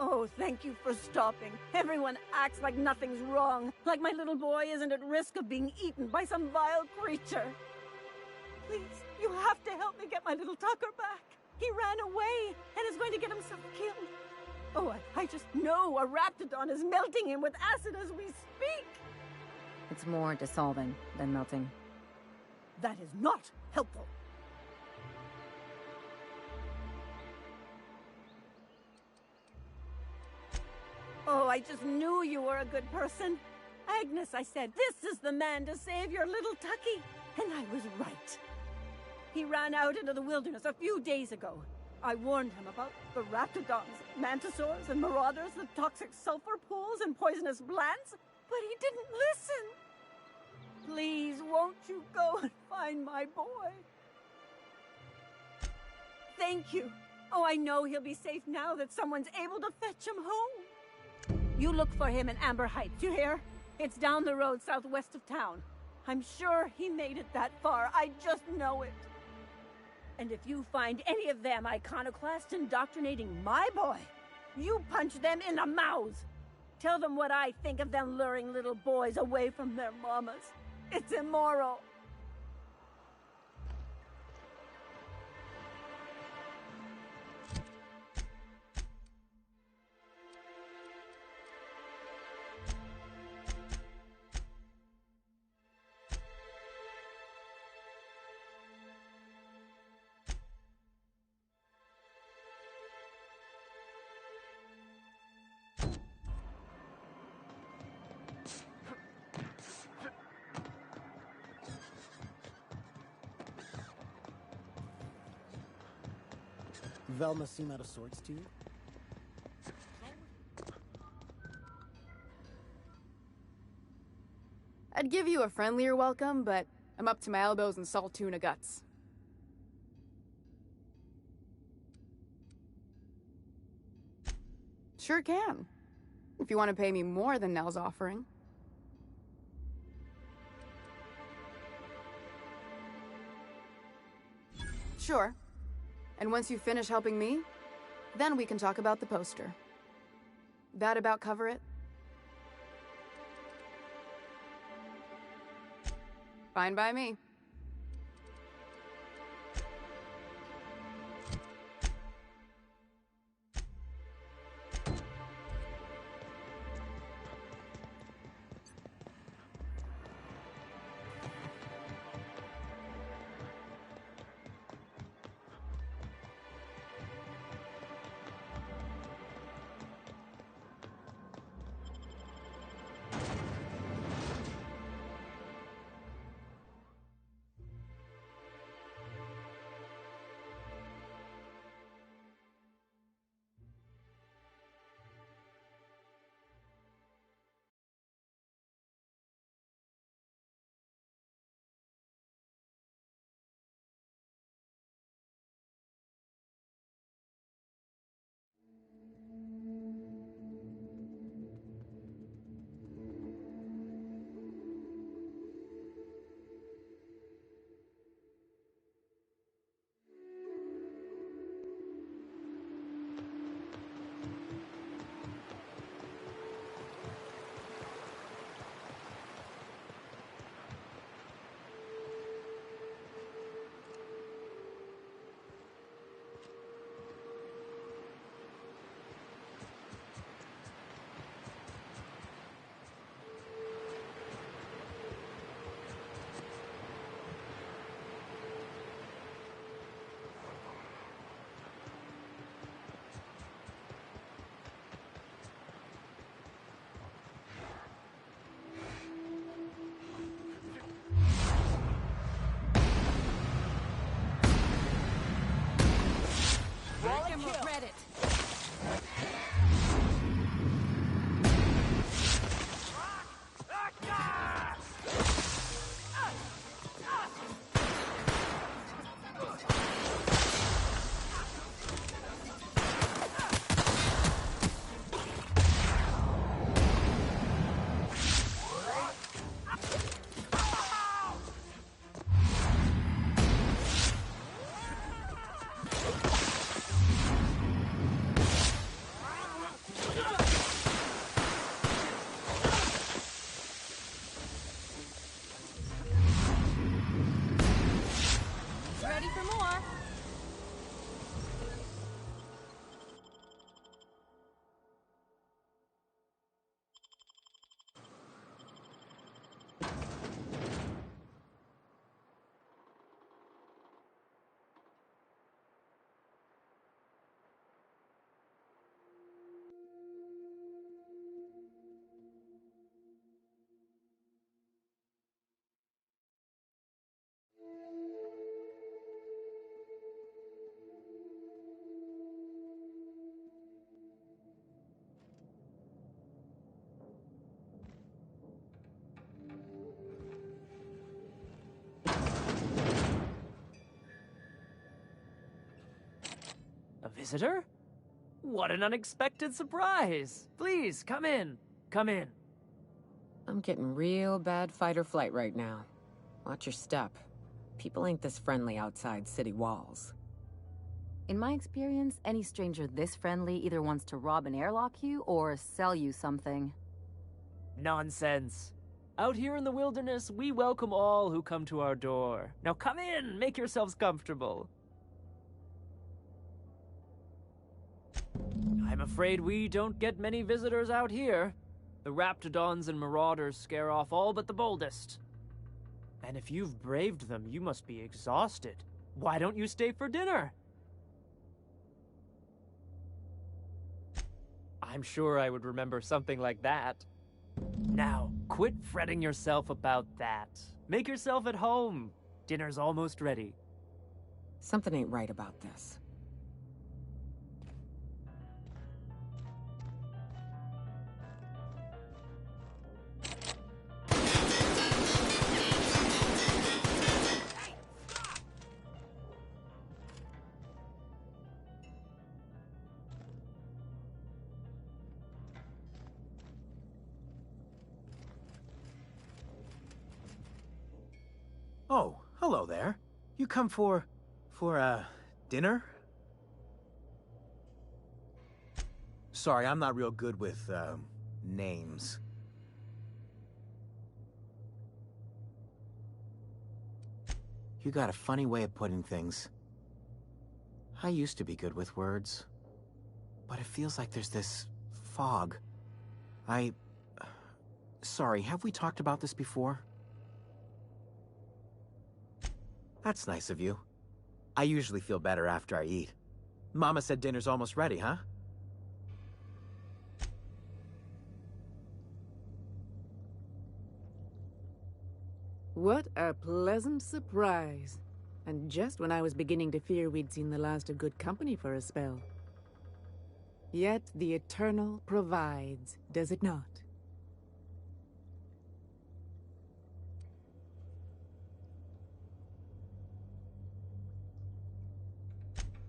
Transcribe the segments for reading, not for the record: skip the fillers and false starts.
Oh, thank you for stopping. Everyone acts like nothing's wrong, like my little boy isn't at risk of being eaten by some vile creature. Please, you have to help me get my little Tucker back. He ran away and is going to get himself killed. Oh, I just know a Raptidon is melting him with acid as we speak. It's more dissolving than melting. That is not helpful. Oh, I just knew you were a good person. Agnes, I said, this is the man to save your little Tucky. And I was right. He ran out into the wilderness a few days ago. I warned him about the Raptidons, Mantisaurs, and Marauders, the toxic sulfur pools, and poisonous plants, but he didn't listen. Please, won't you go and find my boy? Thank you. Oh, I know he'll be safe now that someone's able to fetch him home. You look for him in Amber Heights, you hear? It's down the road southwest of town. I'm sure he made it that far. I just know it. And if you find any of them iconoclasts indoctrinating my boy, you punch them in the mouths. Tell them what I think of them luring little boys away from their mamas. It's immoral. Velma seem out of sorts to you? I'd give you a friendlier welcome, but I'm up to my elbows in salt tuna guts. Sure can. If you want to pay me more than Nell's offering. Sure. And once you finish helping me, then we can talk about the poster. That about cover it? Fine by me. for more. A visitor? What an unexpected surprise! Please, come in. Come in. I'm getting real bad fight or flight right now. Watch your step. People ain't this friendly outside city walls. In my experience, any stranger this friendly either wants to rob and airlock you or sell you something. Nonsense. Out here in the wilderness, we welcome all who come to our door. Now come in, make yourselves comfortable. I'm afraid we don't get many visitors out here. The Raptidons and Marauders scare off all but the boldest. And if you've braved them, you must be exhausted. Why don't you stay for dinner? I'm sure I would remember something like that. Now, quit fretting yourself about that. Make yourself at home. Dinner's almost ready. Something ain't right about this. Oh, hello there. You come for dinner? Sorry, I'm not real good with, names. You got a funny way of putting things. I used to be good with words, but it feels like there's this fog. Sorry, have we talked about this before? That's nice of you. I usually feel better after I eat. Mama said dinner's almost ready, huh? What a pleasant surprise. And just when I was beginning to fear we'd seen the last of good company for a spell. Yet the Eternal provides, does it not?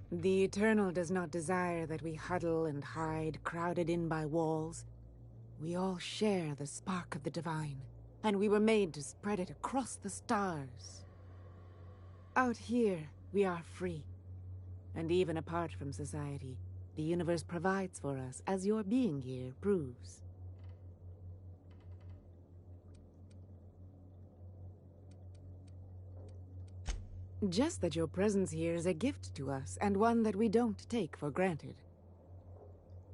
The Eternal does not desire that we huddle and hide, crowded in by walls. We all share the spark of the divine, and we were made to spread it across the stars. Out here, we are free. And even apart from society, the universe provides for us, as your being here proves. Just that your presence here is a gift to us, and one that we don't take for granted.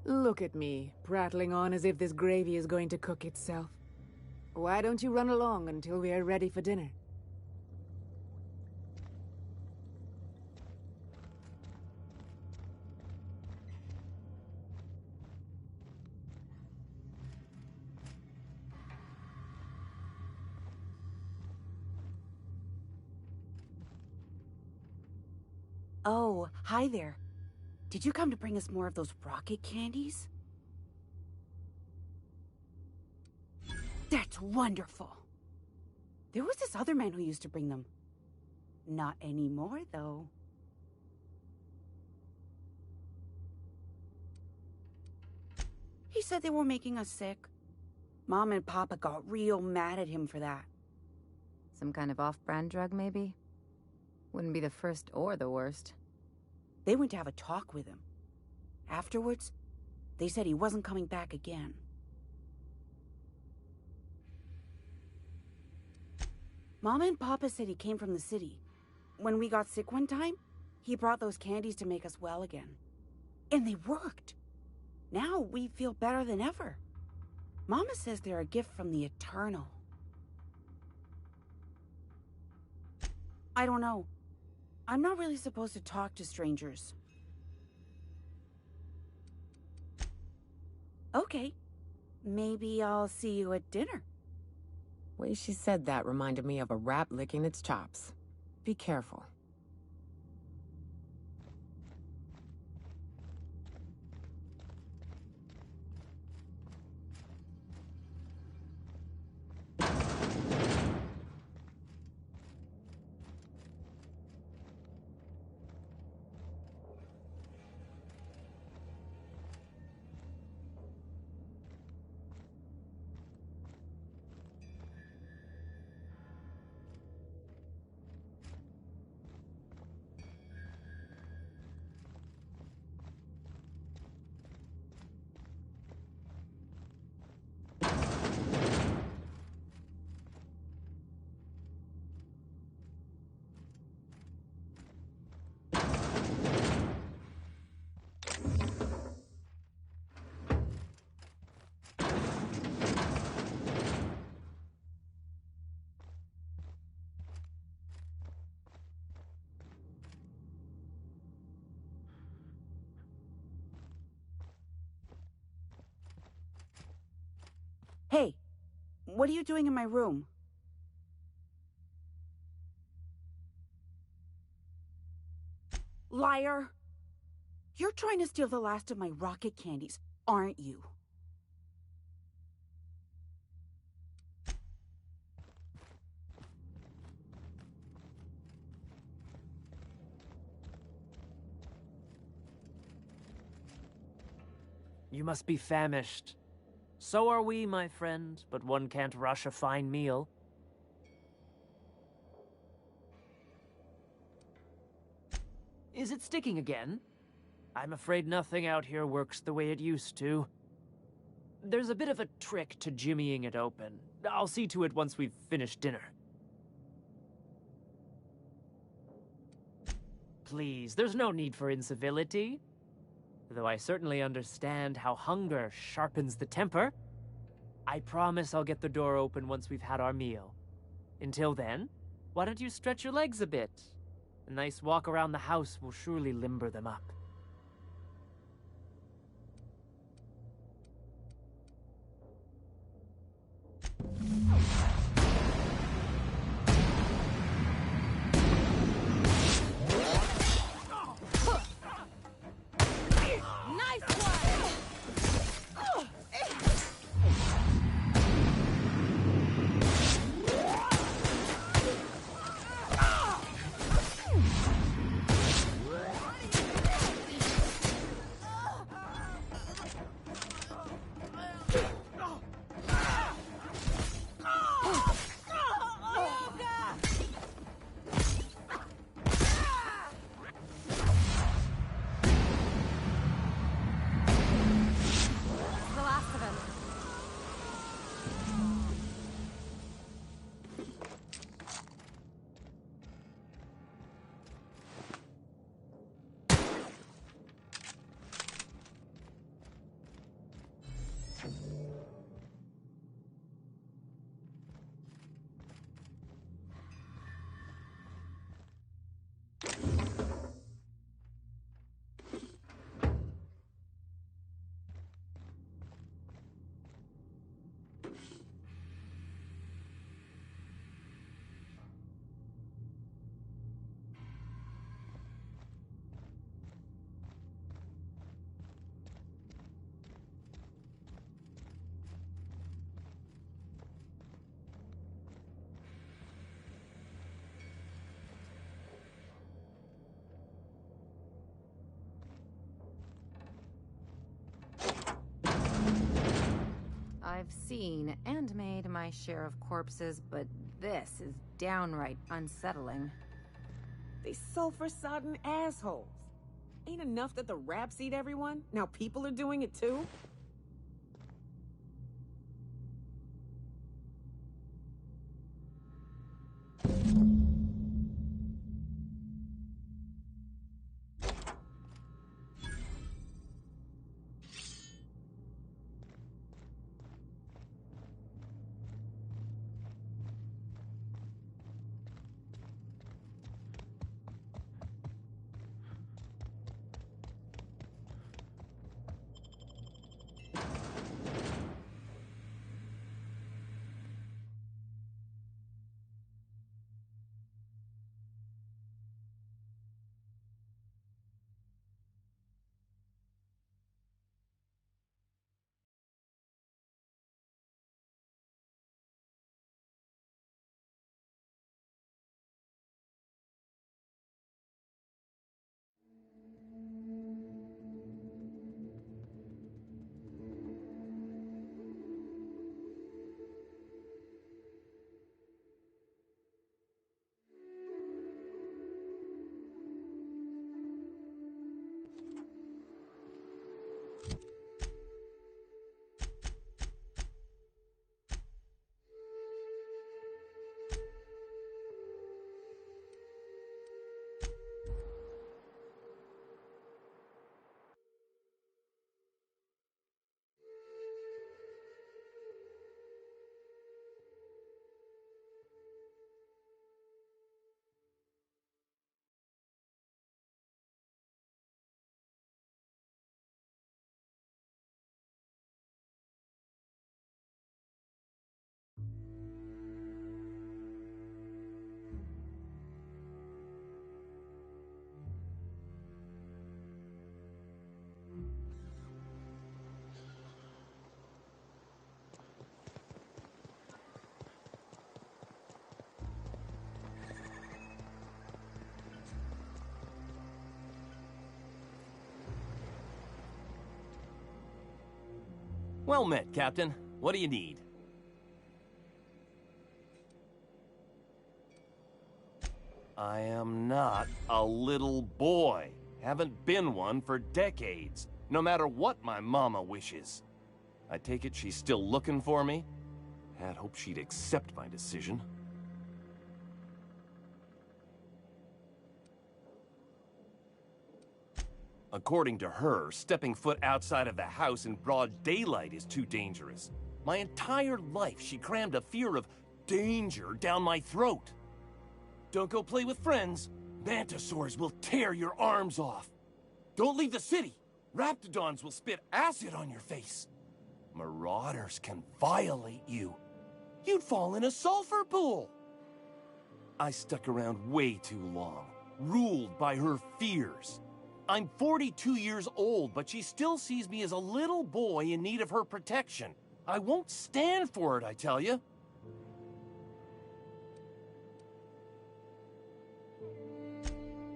Look at me, prattling on as if this gravy is going to cook itself. Why don't you run along until we are ready for dinner? Oh, hi there. Did you come to bring us more of those rocket candies? That's wonderful. There was this other man who used to bring them. Not anymore, though. He said they were making us sick. Mom and Papa got real mad at him for that. Some kind of off-brand drug, maybe? Wouldn't be the first or the worst. They went to have a talk with him. Afterwards, they said he wasn't coming back again. Mama and Papa said he came from the city. when we got sick one time, he brought those candies to make us well again. And they worked. Now we feel better than ever. Mama says they're a gift from the Eternal. I don't know. I'm not really supposed to talk to strangers. Okay. Maybe I'll see you at dinner. Way she said that reminded me of a rat licking its chops. Be careful. Hey, what are you doing in my room? Liar! You're trying to steal the last of my rocket candies, aren't you? You must be famished. So are we, my friend, but one can't rush a fine meal. Is it sticking again? I'm afraid nothing out here works the way it used to. There's a bit of a trick to jimmying it open. I'll see to it once we've finished dinner. Please, there's no need for incivility. Though I certainly understand how hunger sharpens the temper. I promise I'll get the door open once we've had our meal. Until then, why don't you stretch your legs a bit? A nice walk around the house will surely limber them up. I've seen and made my share of corpses, but this is downright unsettling. They sulfur-sodden assholes. Ain't enough that the raps eat everyone? Now people are doing it too? Well met, Captain. What do you need? I am not a little boy. Haven't been one for decades, no matter what my mama wishes. I take it she's still looking for me? Had hoped she'd accept my decision. According to her, stepping foot outside of the house in broad daylight is too dangerous. My entire life, she crammed a fear of danger down my throat. Don't go play with friends. Mantisaurs will tear your arms off. Don't leave the city. Raptidons will spit acid on your face. Marauders can violate you. You'd fall in a sulfur pool. I stuck around way too long, ruled by her fears. I'm 42 years old, but she still sees me as a little boy in need of her protection. I won't stand for it, I tell you.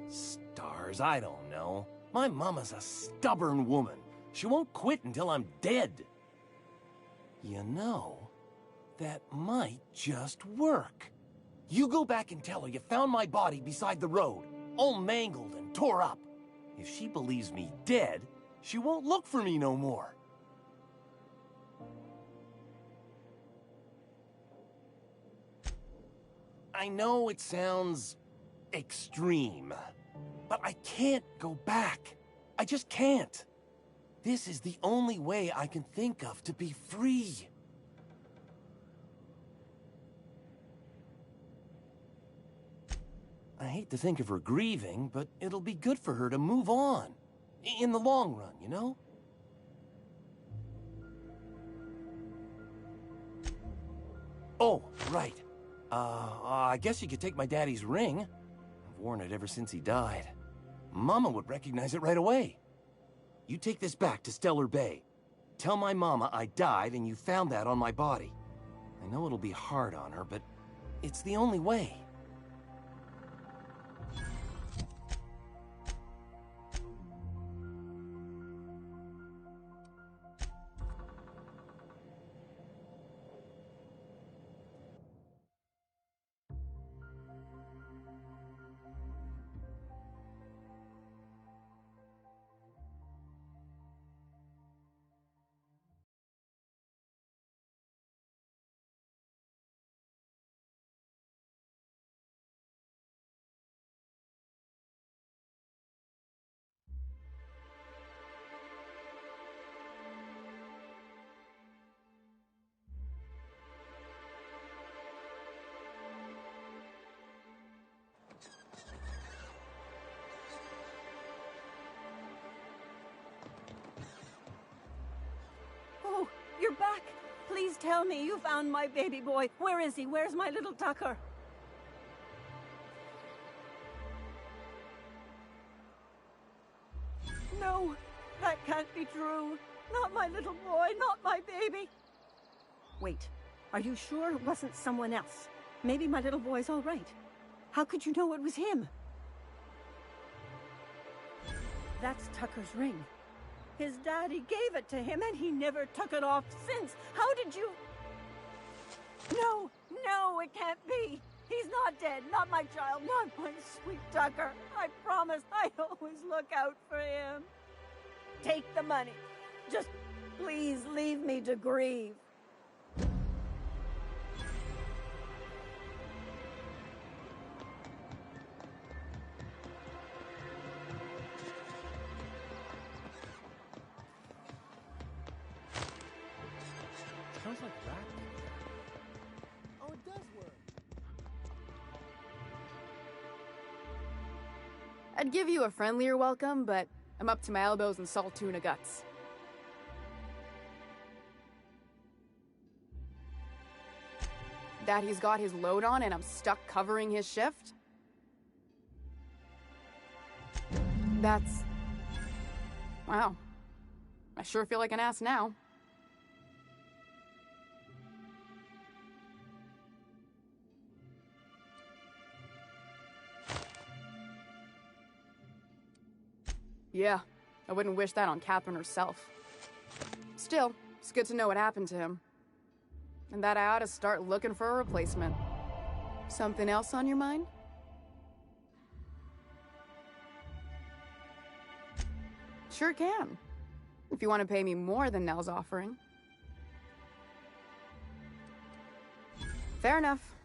Stars, I don't know. My mama's a stubborn woman. She won't quit until I'm dead. You know, that might just work. You go back and tell her you found my body beside the road, all mangled and tore up. If she believes me dead, she won't look for me no more. I know it sounds extreme, but I can't go back. I just can't. This is the only way I can think of to be free. I hate to think of her grieving, but it'll be good for her to move on. In the long run, you know? Oh, right. I guess you could take my daddy's ring. I've worn it ever since he died. Mama would recognize it right away. You take this back to Stellar Bay. Tell my mama I died and you found that on my body. I know it'll be hard on her, but it's the only way. Oh, you're back. Please tell me you found my baby boy. Where is he? Where's my little Tucker? No, that can't be true. Not my little boy, not my baby. Wait, are you sure it wasn't someone else? Maybe my little boy's all right. How could you know it was him? That's Tucker's ring. His daddy gave it to him and he never took it off since. How did you... No, no, it can't be. He's not dead, not my child, not my sweet Tucker. I promise I'd always look out for him. Take the money. Just please leave me to grieve. Sounds like rap. Oh, it does work. I'd give you a friendlier welcome, but I'm up to my elbows in salt tuna guts. That he's got his load on and I'm stuck covering his shift? That's... wow. I sure feel like an ass now. Yeah, I wouldn't wish that on Catherine herself. Still, It's good to know what happened to him. And that I ought to start looking for a replacement. Something else on your mind? Sure can. If you want to pay me more than Nell's offering. Fair enough.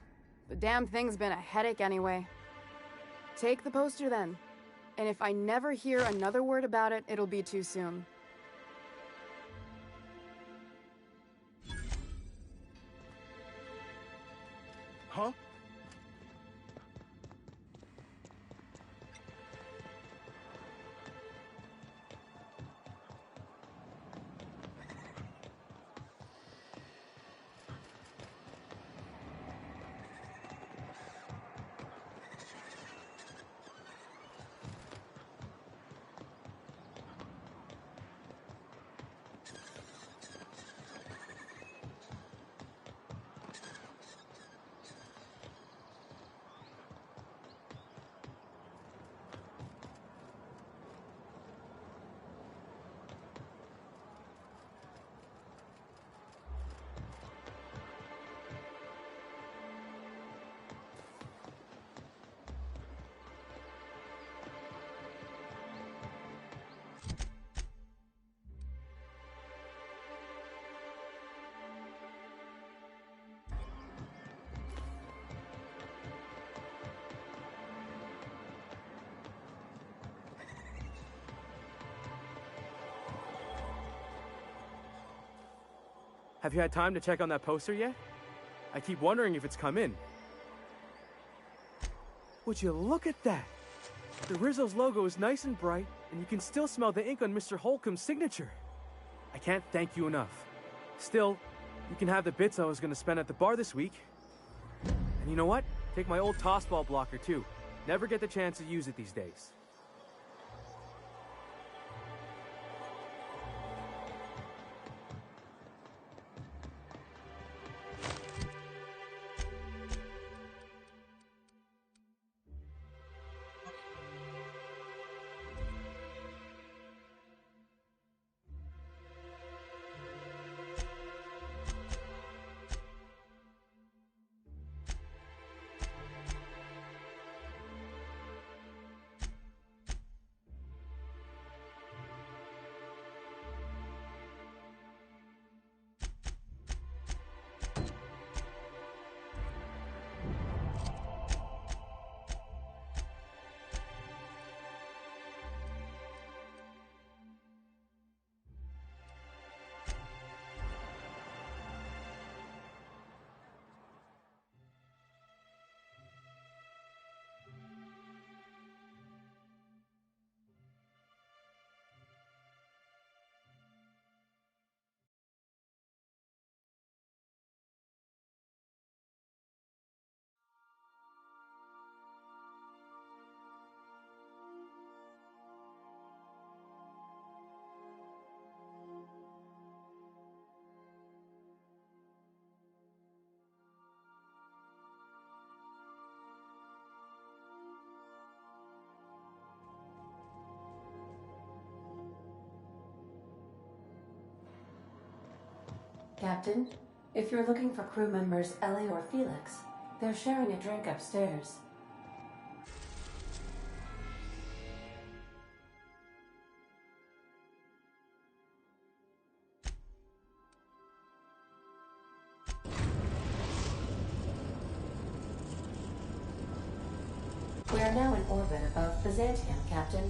The damn thing's been a headache anyway. Take the poster then. And if I never hear another word about it, it'll be too soon. Huh? Have you had time to check on that poster yet? I keep wondering if it's come in. Would you look at that? The Rizzo's logo is nice and bright, and you can still smell the ink on Mr. Holcomb's signature. I can't thank you enough. Still, you can have the bits I was going to spend at the bar this week. And you know what? Take my old tossball blocker too. Never get the chance to use it these days. Captain, if you're looking for crew members Ellie or Felix, they're sharing a drink upstairs. We are now in orbit above Byzantium, Captain.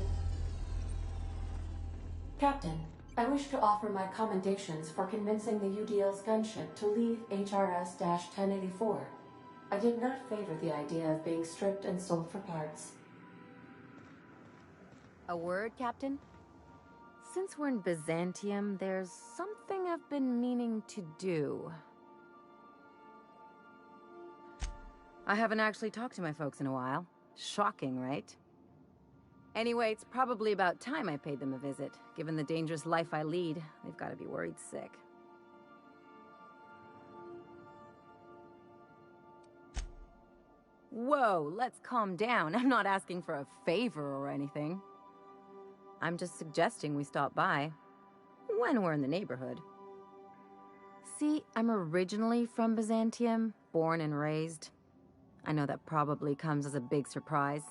Captain, I wish to offer my commendations for convincing the UDL's gunship to leave HRS-1084. I did not favor the idea of being stripped and sold for parts. A word, Captain? Since we're in Byzantium, there's something I've been meaning to do. I haven't actually talked to my folks in a while. Shocking, right? Anyway, it's probably about time I paid them a visit. Given the dangerous life I lead, they've got to be worried sick. Whoa, let's calm down. I'm not asking for a favor or anything. I'm just suggesting we stop by when we're in the neighborhood. See, I'm originally from Byzantium, born and raised. I know that probably comes as a big surprise.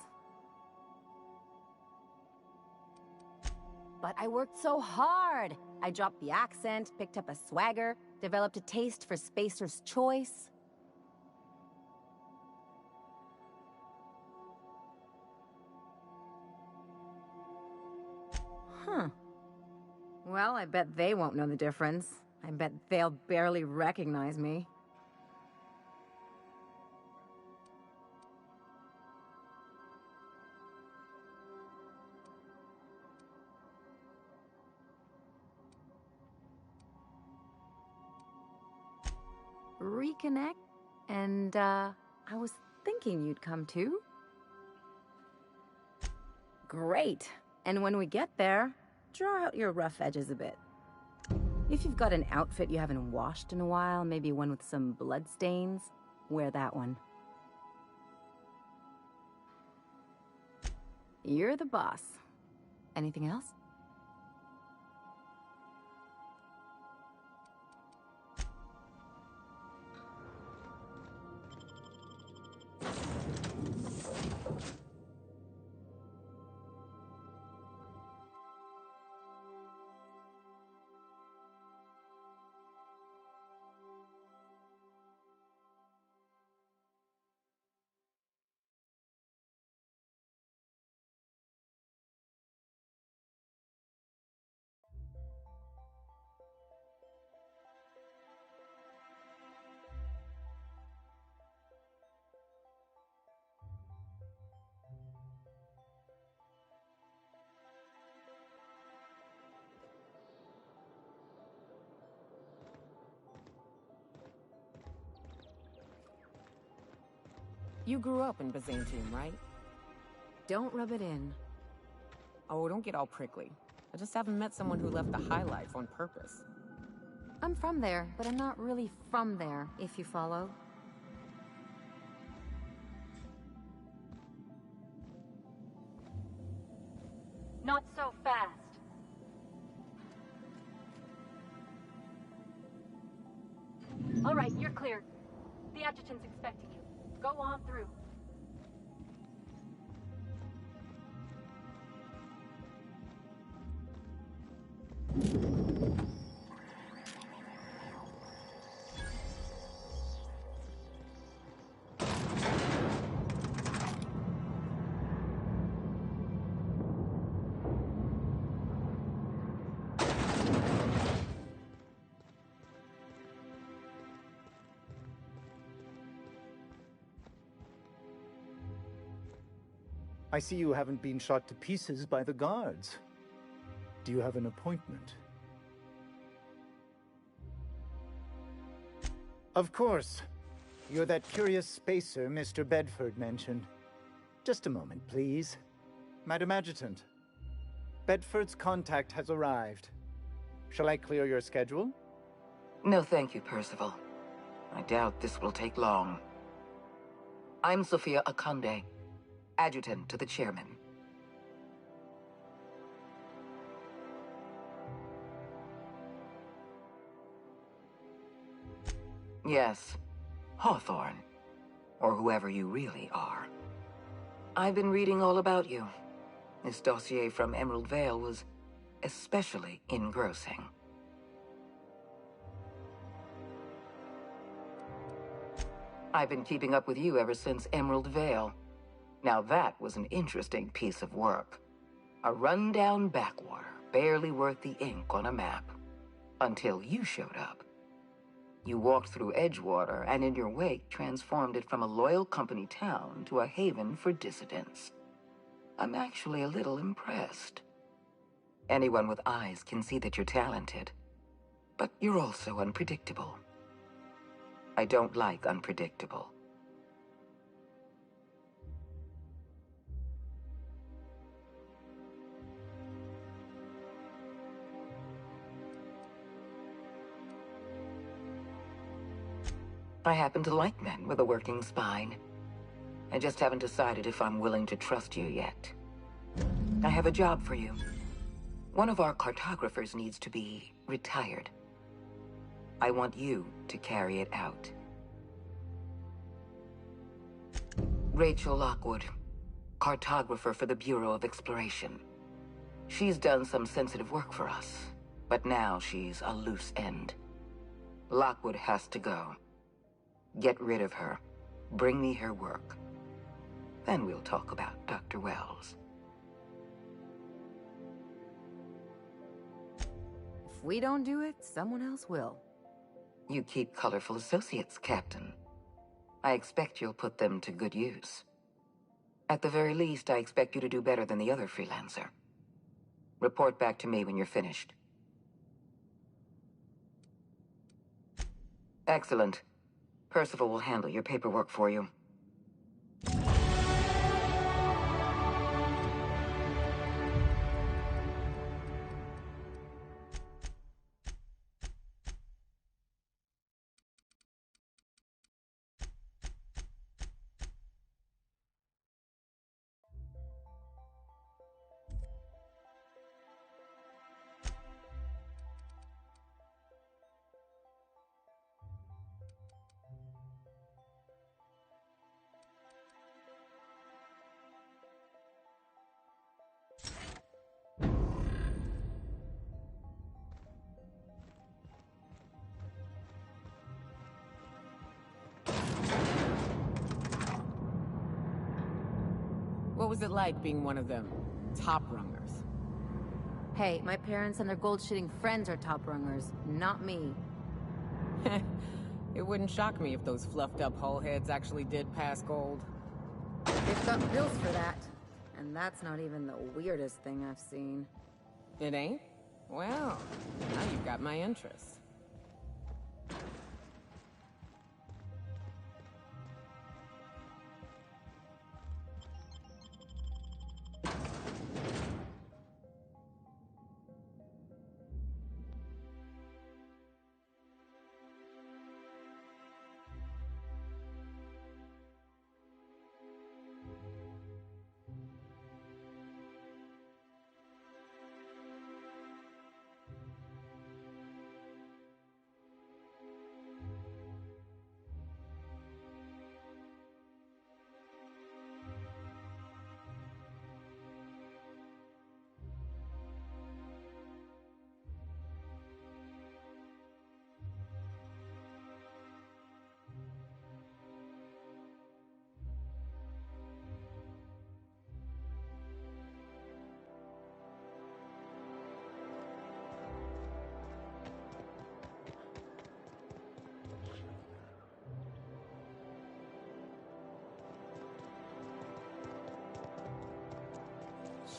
But I worked so hard. I dropped the accent, picked up a swagger, developed a taste for Spacer's Choice. Huh. Well, I bet they won't know the difference. I bet they'll barely recognize me. Reconnect, and I was thinking you'd come too. Great. And when we get there, draw out your rough edges a bit. If you've got an outfit you haven't washed in a while, maybe one with some bloodstains, wear that one. You're the boss. Anything else? You grew up in Byzantium, right? Don't rub it in. Oh, don't get all prickly. I just haven't met someone who left the high life on purpose. I'm from there, but I'm not really from there, if you follow. Not so fast. All right, you're clear. The adjutant's expecting you. Go on through. I see you haven't been shot to pieces by the guards. Do you have an appointment? Of course. You're that curious spacer Mr. Bedford mentioned. Just a moment, please. Madam Adjutant, Bedford's contact has arrived. Shall I clear your schedule? No, thank you, Percival. I doubt this will take long. I'm Sophia Akande, adjutant to the chairman. Yes, Hawthorne, or whoever you really are. I've been reading all about you. This dossier from Emerald Vale was especially engrossing. I've been keeping up with you ever since Emerald Vale. Now that was an interesting piece of work. A rundown backwater, barely worth the ink on a map. Until you showed up. You walked through Edgewater and in your wake transformed it from a loyal company town to a haven for dissidents. I'm actually a little impressed. Anyone with eyes can see that you're talented. But you're also unpredictable. I don't like unpredictable. I happen to like men with a working spine. I just haven't decided if I'm willing to trust you yet. I have a job for you. One of our cartographers needs to be retired. I want you to carry it out. Rachel Lockwood, cartographer for the Bureau of Exploration. She's done some sensitive work for us, but now she's a loose end. Lockwood has to go. Get rid of her. Bring me her work. Then we'll talk about Dr. Wells. If we don't do it, someone else will. You keep colorful associates, Captain. I expect you'll put them to good use. At the very least, I expect you to do better than the other freelancer. Report back to me when you're finished. Excellent. Percival will handle your paperwork for you. What was it like being one of them top rungers? Hey, my parents and their gold-shitting friends are top rungers, not me. It wouldn't shock me if those fluffed-up hullheads actually did pass gold. They've got bills for that. And that's not even the weirdest thing I've seen. It ain't? Well, now you've got my interest.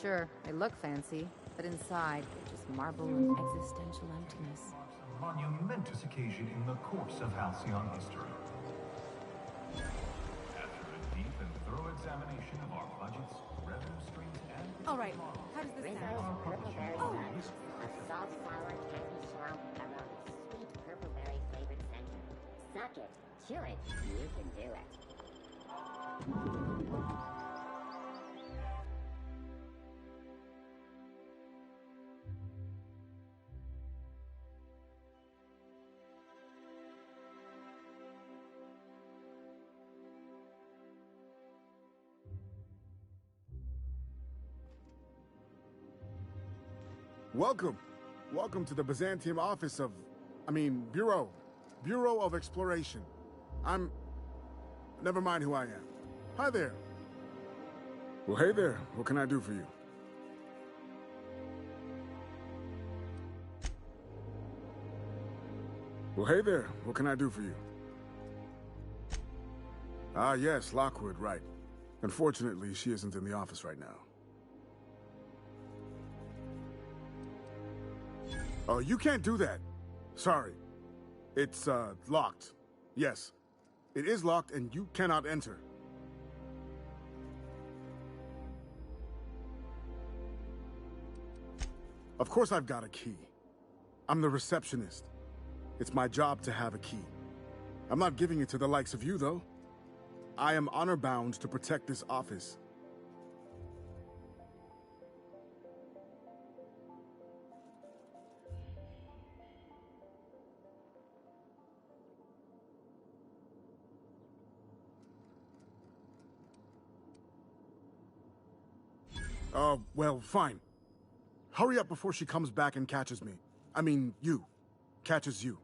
Sure, they look fancy, but inside, they're just marble and existential emptiness. A monumentous occasion in the course of Halcyon history. After a deep and thorough examination of our budgets, revenue streams, and... All right, how does this sound? Oh! A salt sour candy shell around sweet purple berry flavored center. Suck it, chew it, you can do it. Welcome. Welcome to the Byzantium office of... Bureau. Bureau of Exploration. Never mind who I am. Hi there. Well, hey there. What can I do for you? Well, hey there. What can I do for you? Ah, yes, Lockwood, right. Unfortunately, she isn't in the office right now. Oh, you can't do that. Sorry. It's, locked. Yes. It is locked and you cannot enter. Of course I've got a key. I'm the receptionist. It's my job to have a key. I'm not giving it to the likes of you, though. I am honor-bound to protect this office. Well, fine. Hurry up before she comes back and catches me. I mean, you. Catches you.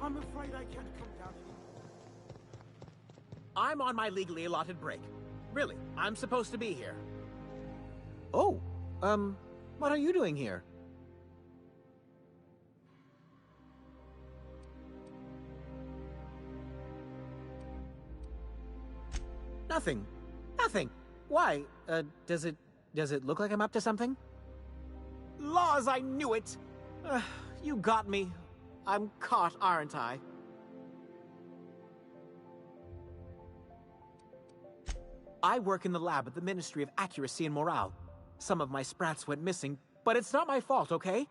I'm afraid I can't come down anymore. I'm on my legally allotted break. Really, I'm supposed to be here. Oh, what are you doing here? Nothing. Nothing. Why? Does it look like I'm up to something? Laws, I knew it! You got me. I'm caught, aren't I? I work in the lab at the Ministry of Accuracy and Morale. Some of my sprats went missing, but it's not my fault, okay?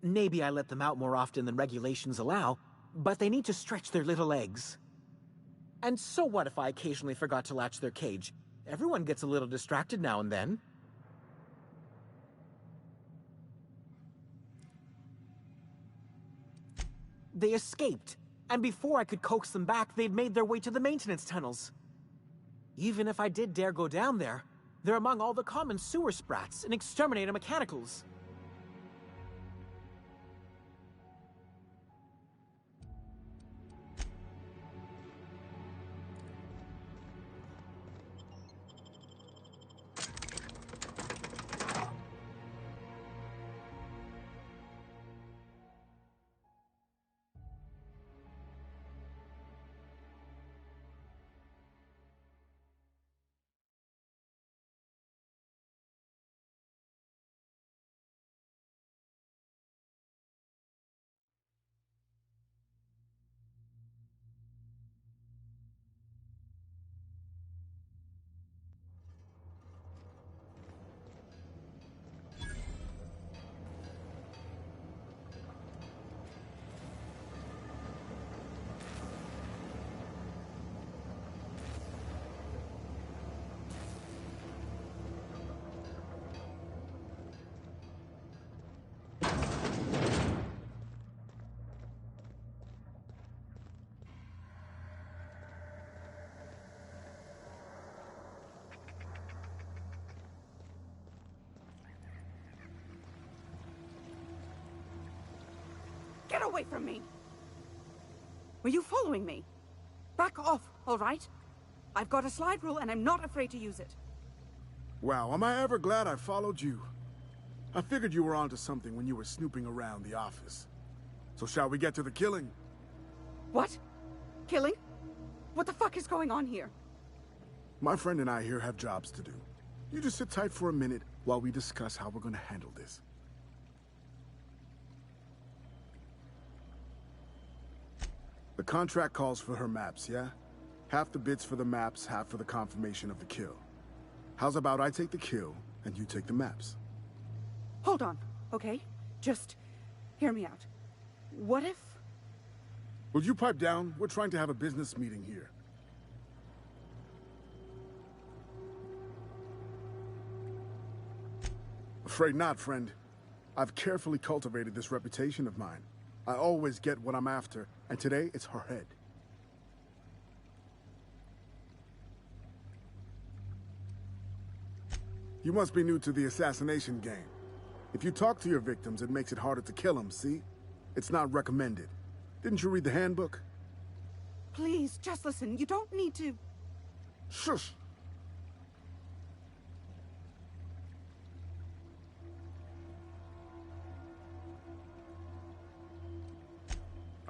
Maybe I let them out more often than regulations allow, but they need to stretch their little legs. And so what if I occasionally forgot to latch their cage? Everyone gets a little distracted now and then. They escaped, and before I could coax them back, they'd made their way to the maintenance tunnels. Even if I did dare go down there, they're among all the common sewer sprats and exterminator mechanicals. Get away from me! Were you following me? Back off, all right? I've got a slide rule and I'm not afraid to use it. Wow, am I ever glad I followed you. I figured you were onto something when you were snooping around the office. So shall we get to the killing? What? Killing? What the fuck is going on here? My friend and I here have jobs to do. You just sit tight for a minute while we discuss how we're gonna handle this. The contract calls for her maps, yeah? Half the bits for the maps, half for the confirmation of the kill. How's about I take the kill, and you take the maps? Hold on, okay? Just hear me out. What if... Will you pipe down? We're trying to have a business meeting here. Afraid not, friend. I've carefully cultivated this reputation of mine. I always get what I'm after, and today it's her head. You must be new to the assassination game. If you talk to your victims, it makes it harder to kill them, see? It's not recommended. Didn't you read the handbook? Please, just listen. You don't need to... Shush!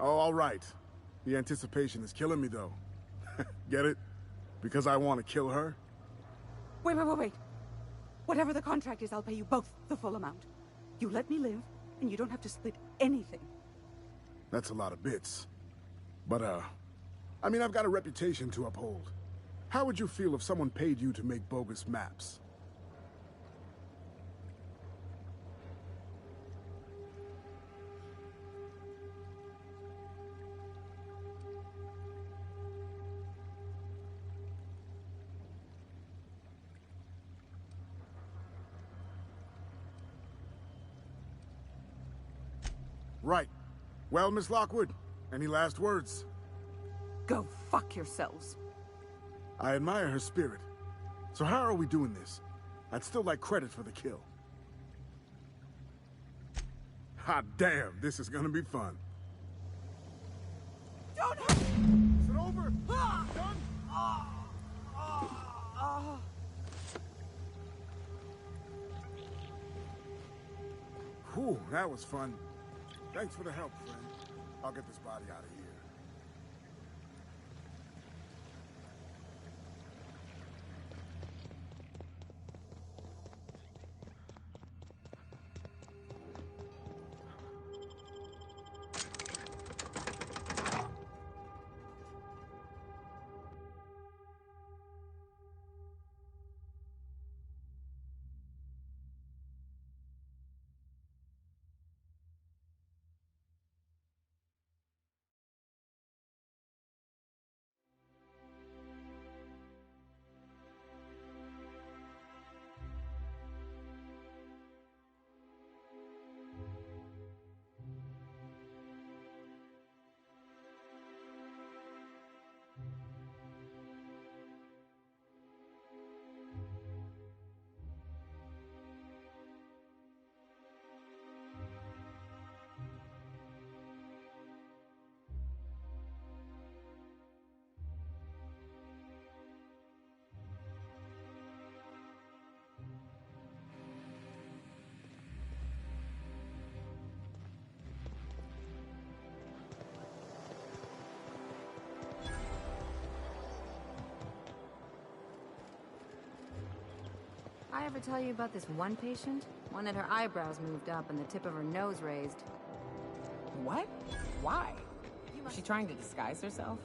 Oh, all right. The anticipation is killing me, though. Get it? Because I want to kill her? Wait. Whatever the contract is, I'll pay you both the full amount. You let me live, and you don't have to split anything. That's a lot of bits. But, I mean, I've got a reputation to uphold. How would you feel if someone paid you to make bogus maps? Right. Well, Miss Lockwood, any last words? Go fuck yourselves. I admire her spirit. So how are we doing this? I'd still like credit for the kill. Hot damn, this is gonna be fun. don't have... Is it over? Done? Whew, that was fun. Thanks for the help, friend. I'll get this body out of here. I ever tell you about this one patient? One had her eyebrows moved up and the tip of her nose raised. What? Why? Was she trying to disguise herself?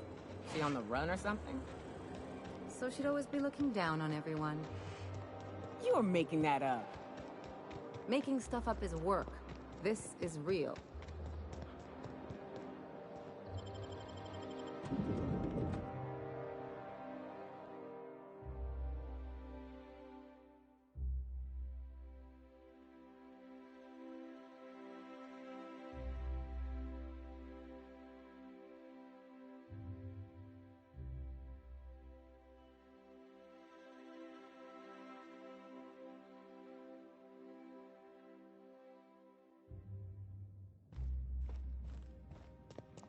She on the run or something? So she'd always be looking down on everyone. You are making that up. Making stuff up is work. This is real.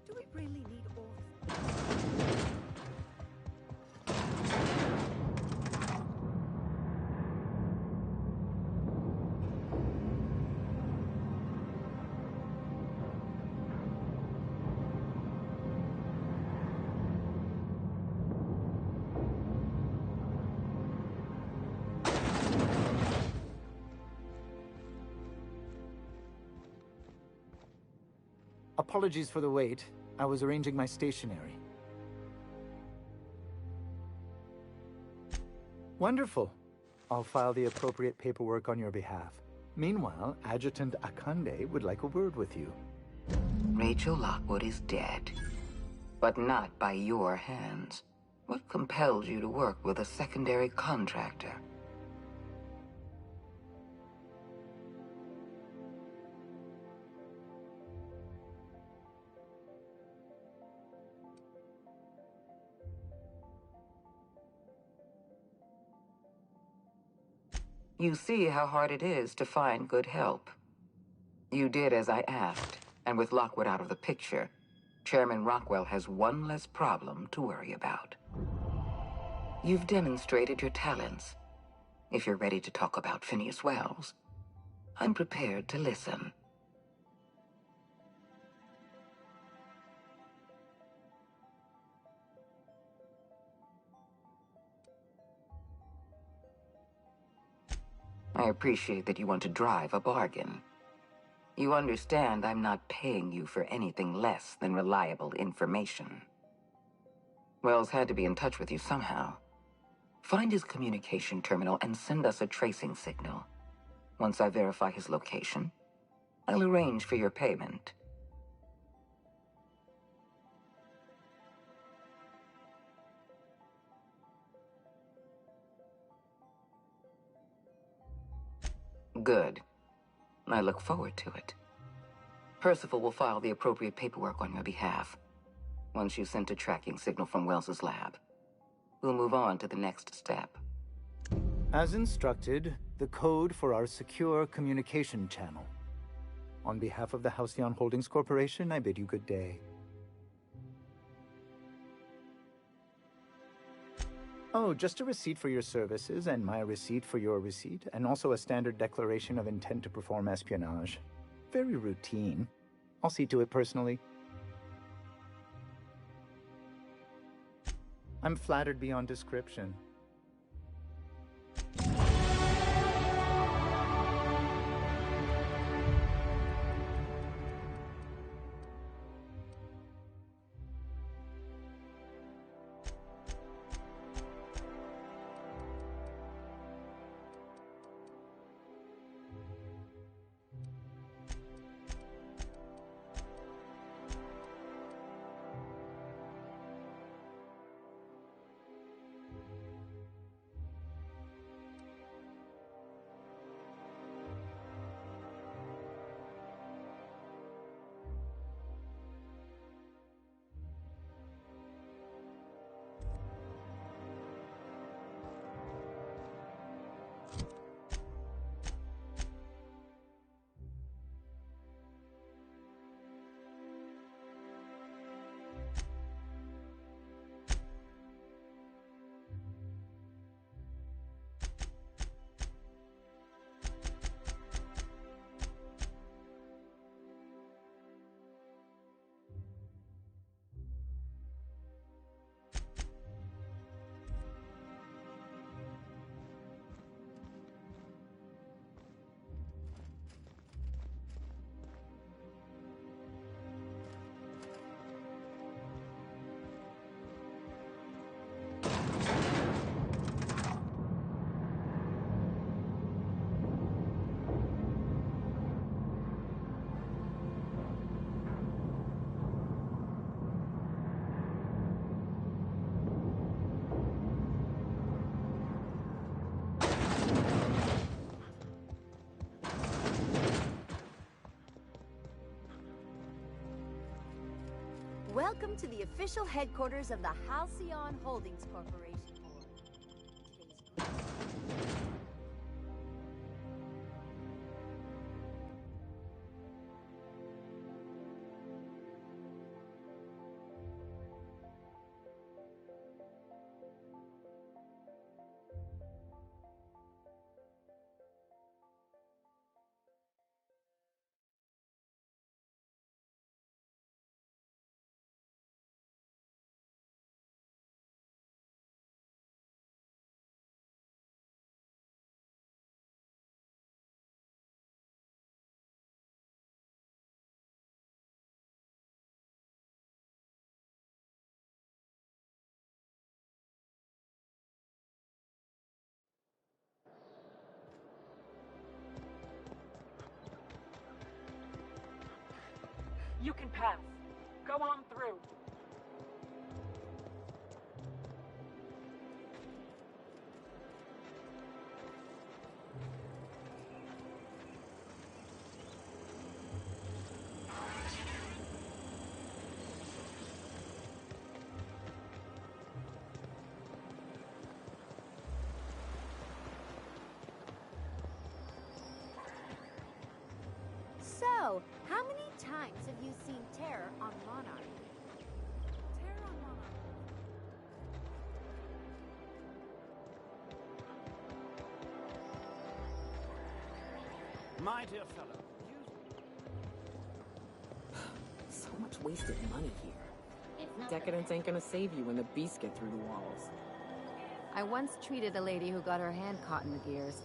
Do we really need all this? Apologies for the wait. I was arranging my stationery. Wonderful. I'll file the appropriate paperwork on your behalf. Meanwhile, Adjutant Akande would like a word with you. Rachel Lockwood is dead. But not by your hands. What compelled you to work with a secondary contractor? You see how hard it is to find good help. You did as I asked, and with Lockwood out of the picture, Chairman Rockwell has one less problem to worry about. You've demonstrated your talents. If you're ready to talk about Phineas Wells, I'm prepared to listen. I appreciate that you want to drive a bargain. You understand I'm not paying you for anything less than reliable information. Wells had to be in touch with you somehow. Find his communication terminal and send us a tracing signal. Once I verify his location, I'll arrange for your payment. Good. I look forward to it. Percival will file the appropriate paperwork on your behalf. Once you sent a tracking signal from Wells's lab, we'll move on to the next step. As instructed, the code for our secure communication channel. On behalf of the Halcyon Holdings Corporation, I bid you good day. Oh, just a receipt for your services and my receipt for your receipt, and also a standard declaration of intent to perform espionage. Very routine. I'll see to it personally. I'm flattered beyond description. Welcome to the official headquarters of the Halcyon Holdings Corporation. You can pass. Go on through. So, how many times have you seen Terror on Monarch? Terror on Monarch. My dear fellow, So much wasted money here. Decadence ain't gonna save you when the beasts get through the walls. I once treated a lady who got her hand caught in the gears.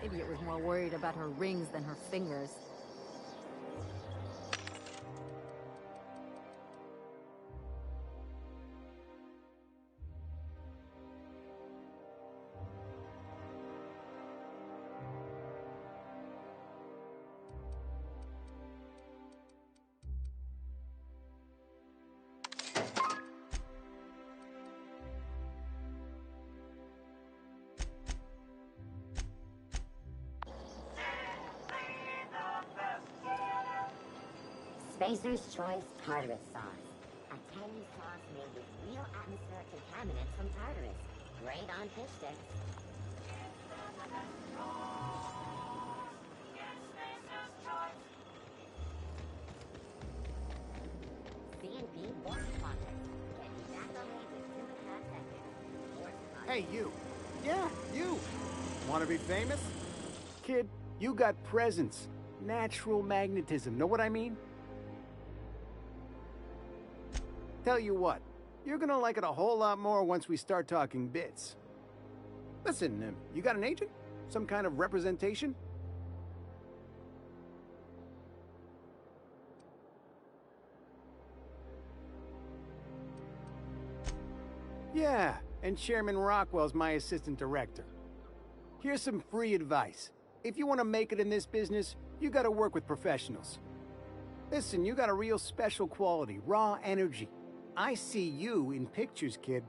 Idiot was more worried about her rings than her fingers. Spacer's Choice Tartarus Sauce. A tangy sauce made with real atmospheric contaminants from Tartarus. Great on fish sticks. C&P Water Faucets. Can evaporate with 2.5 seconds. Hey, you. Yeah, you. Want to be famous? Kid, you got presence. Natural magnetism, know what I mean? Tell you what, you're gonna like it a whole lot more once we start talking bits. Listen, you got an agent? Some kind of representation? Yeah, and Chairman Rockwell's my assistant director. Here's some free advice. If you want to make it in this business, you gotta work with professionals. Listen, you got a real special quality, raw energy. I see you in pictures, kid.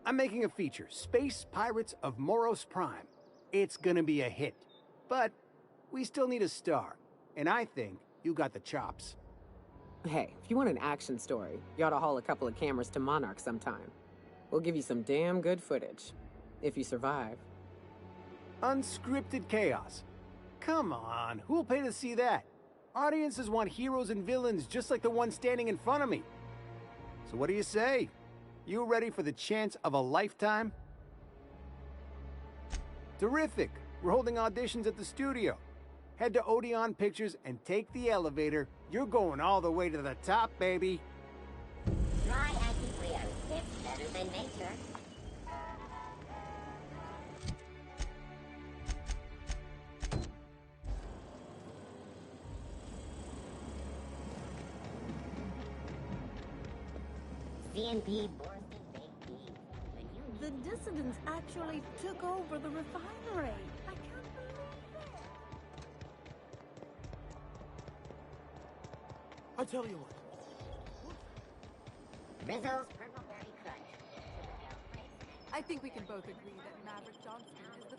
I'm making a feature, Space Pirates of Moros Prime. It's gonna be a hit. But we still need a star, and I think you got the chops. Hey, if you want an action story, you ought to haul a couple of cameras to Monarch sometime. We'll give you some damn good footage. If you survive. Unscripted chaos. Come on, who'll pay to see that? Audiences want heroes and villains just like the one standing in front of me. So what do you say? You ready for the chance of a lifetime? Terrific! We're holding auditions at the studio. Head to Odeon Pictures and take the elevator. You're going all the way to the top, baby. Try anti-Leos. It's better than nature. CNP Borston Baked Beans. The dissidents actually took over the refinery. I can't believe it. I tell you what. Rizzo's Purple Berry Crunch. I think we can both agree that Maverick Johnston is the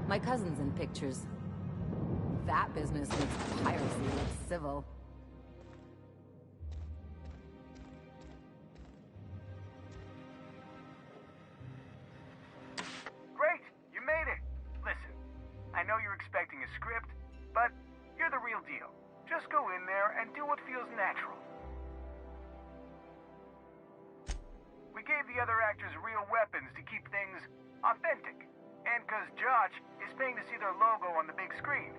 My cousin's in pictures. That business makes piracy look civil. Great! You made it! Listen, I know you're expecting a script, but you're the real deal. Just go in there and do what feels natural. We gave the other actors real weapons to keep things authentic. And because Josh is paying to see their logo on the big screen.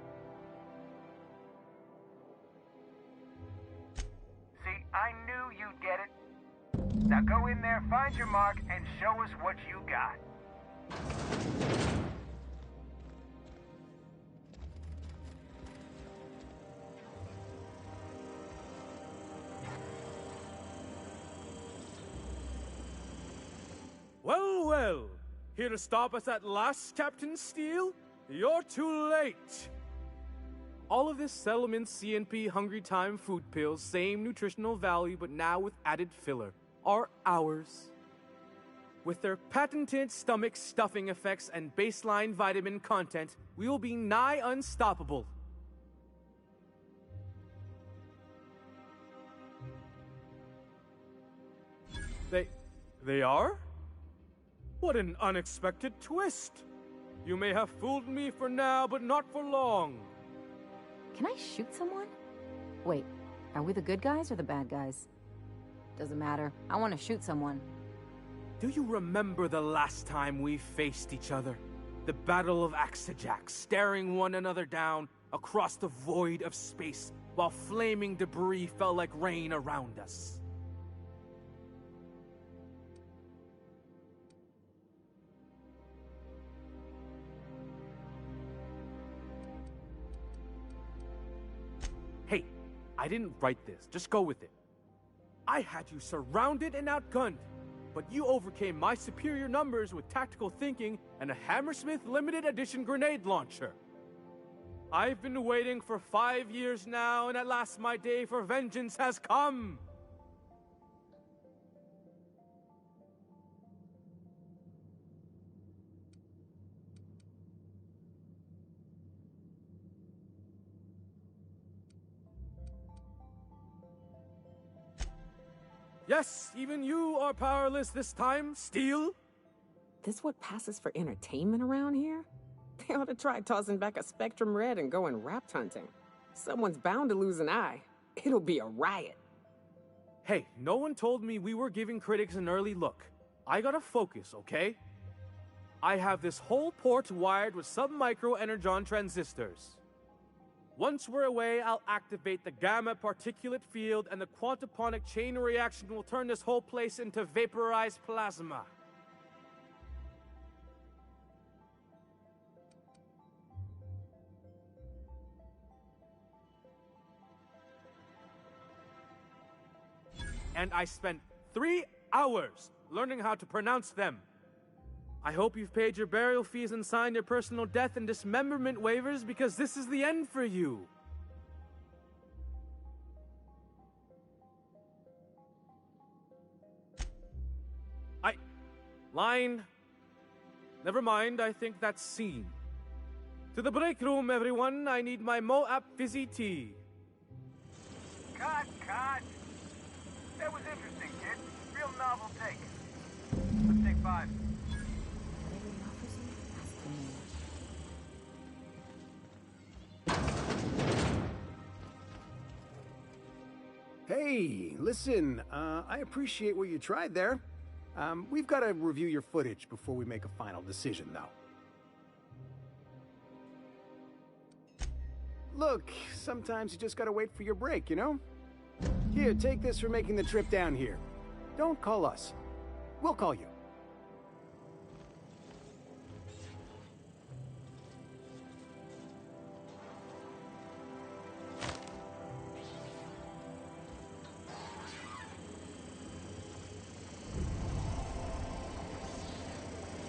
See, I knew you'd get it. Now go in there, find your mark, and show us what you got. Well, well. Here to stop us at last, Captain Steele? You're too late! All of this Settlement CNP Hungry Time food pills, same nutritional value but now with added filler, are ours. With their patented stomach stuffing effects and baseline vitamin content, we will be nigh unstoppable. They are? What an unexpected twist! You may have fooled me for now, but not for long. Can I shoot someone? Wait, are we the good guys or the bad guys? Doesn't matter. I want to shoot someone. Do you remember the last time we faced each other? The Battle of Axejack, staring one another down across the void of space while flaming debris fell like rain around us. Hey, I didn't write this. Just go with it. I had you surrounded and outgunned. but you overcame my superior numbers with tactical thinking and a Hammersmith limited edition grenade launcher. I've been waiting for 5 years now, and at last my day for vengeance has come! Yes, even you are powerless this time, Steel. This what passes for entertainment around here? They ought to try tossing back a Spectrum Red and going rapt hunting. Someone's bound to lose an eye. It'll be a riot. Hey, no one told me we were giving critics an early look. I gotta focus, okay? I have this whole port wired with sub-micro energon transistors. Once we're away, I'll activate the gamma particulate field, and the quantaponic chain reaction will turn this whole place into vaporized plasma. And I spent 3 hours learning how to pronounce them. I hope you've paid your burial fees and signed your personal death and dismemberment waivers, because this is the end for you. Line. Never mind, I think that's scene. To the break room, everyone. I need my Moab fizzy tea. Cut! That was interesting, kid. Real novel take. Let's take 5. Hey, listen, I appreciate what you tried there. We've got to review your footage before we make a final decision, though. Look, sometimes you just gotta wait for your break, you know? Here, take this for making the trip down here. Don't call us. We'll call you.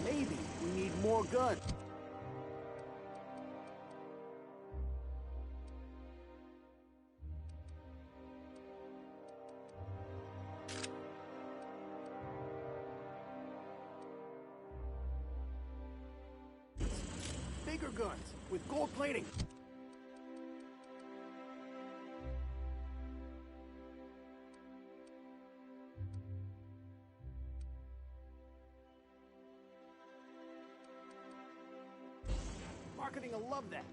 Maybe we need more guns. Bigger guns with gold plating. Marketing will love that.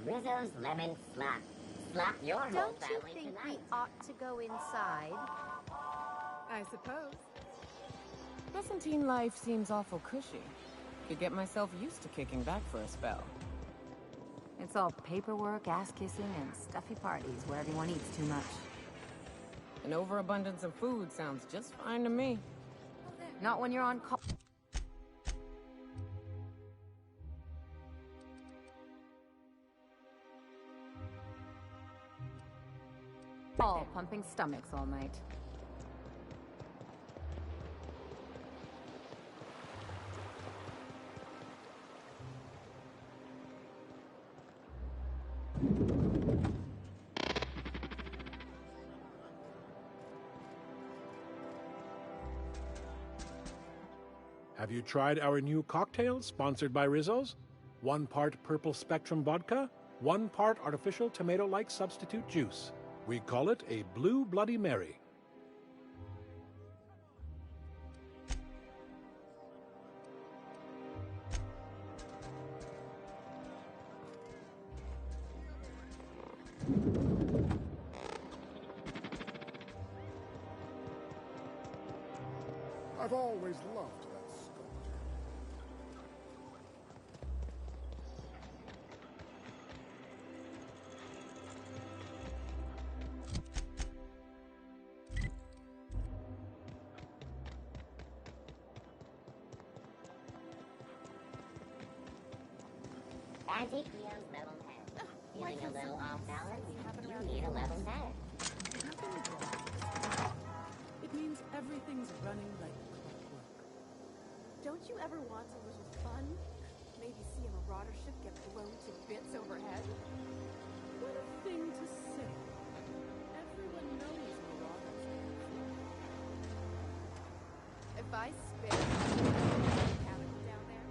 Rizzo's Lemon Slop. Slop your whole Don't you family think tonight. we ought to go inside? I suppose. Byzantine life seems awful cushy. Could get myself used to kicking back for a spell. It's all paperwork, ass-kissing, and stuffy parties where everyone eats too much. An overabundance of food sounds just fine to me. Not when you're on call. All pumping stomachs all night. Have you tried our new cocktail sponsored by Rizzo's? 1 part Purple Spectrum vodka, 1 part artificial tomato-like substitute juice. We call it a Blue Bloody Mary. I've always loved that sculpture. Antique Neo's level 10. Feeling a little off balance? You need a level 10. It means everything's running like clockwork. Don't you ever want a little fun? Maybe see a marauder ship get blown to bits overhead? What a thing to say. Everyone knows marauders. If I spit cabin down there.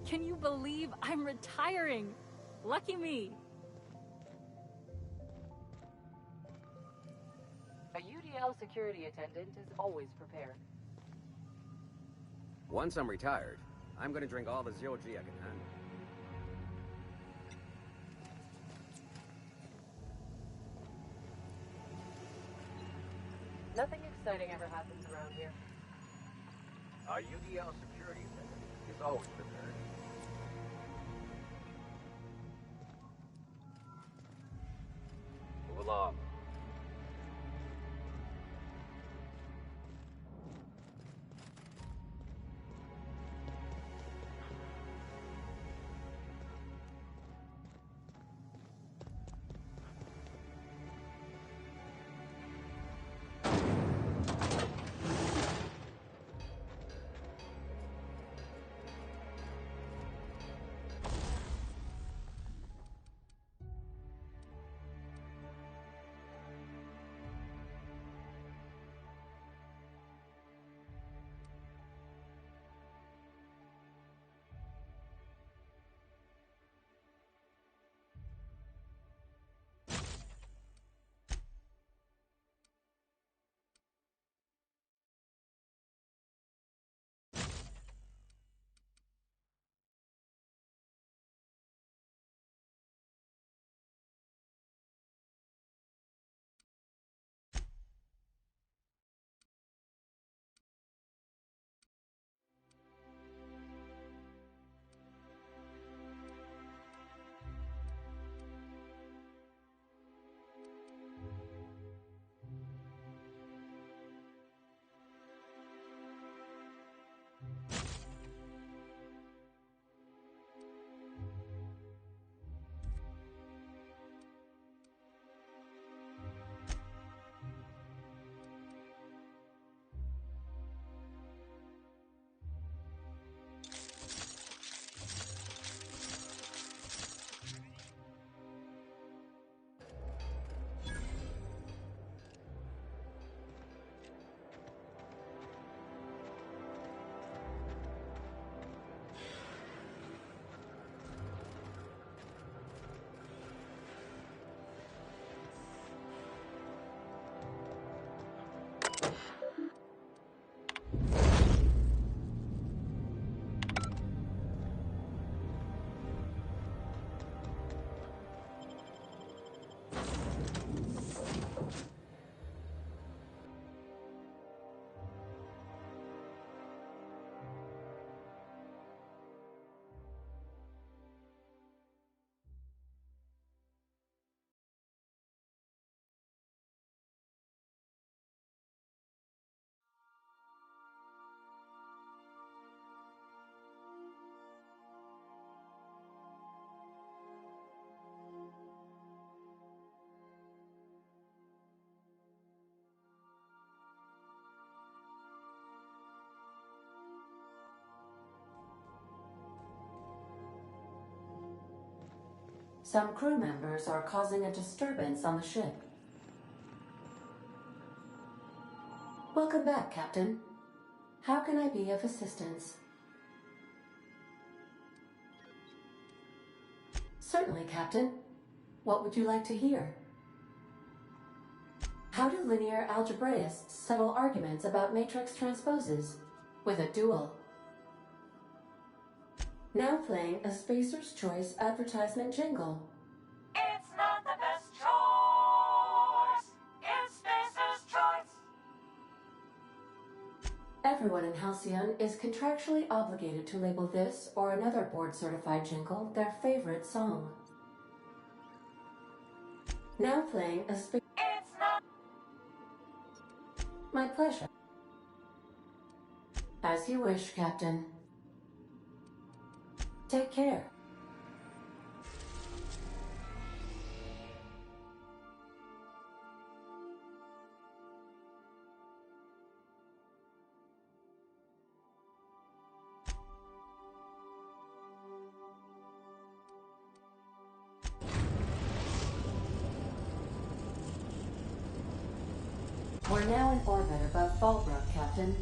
Can you believe I'm retiring? Lucky me. A UDL security attendant is always prepared. Once I'm retired, I'm gonna drink all the zero G I can handle. Nothing exciting ever happens around here. Our UDL security attendant is always prepared. Move along. Some crew members are causing a disturbance on the ship. Welcome back, Captain. How can I be of assistance? Certainly, Captain. What would you like to hear? How do linear algebraists settle arguments about matrix transposes? With a duel. Now playing a Spacer's Choice advertisement jingle. It's not the best choice. It's Spacer's Choice. Everyone in Halcyon is contractually obligated to label this or another board-certified jingle their favorite song. Now playing a It's not. My pleasure. As you wish, Captain. Take care. We're now in orbit above Fallbrook, Captain.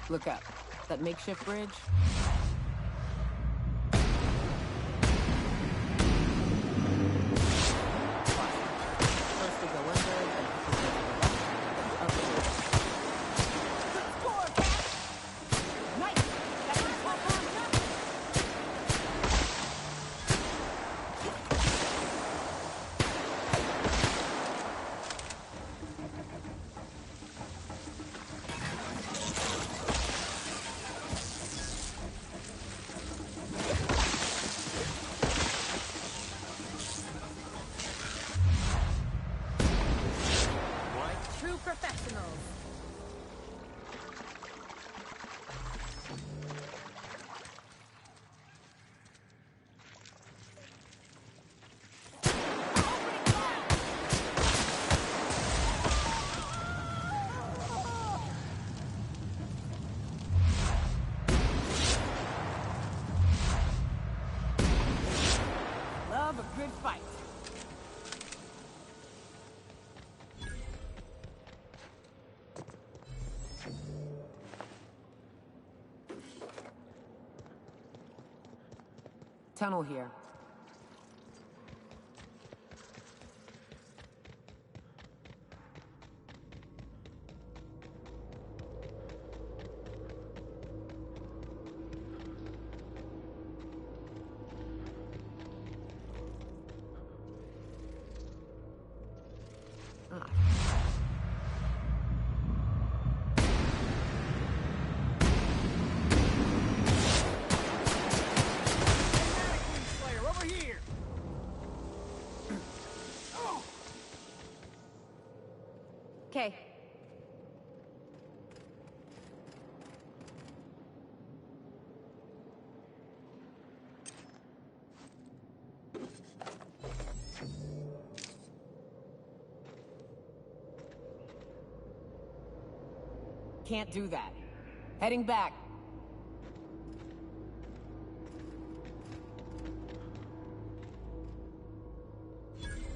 Look up. That makeshift bridge? First we go under, then good fight. Tunnel here. Slayer, over here! Okay. Can't do that. Heading back.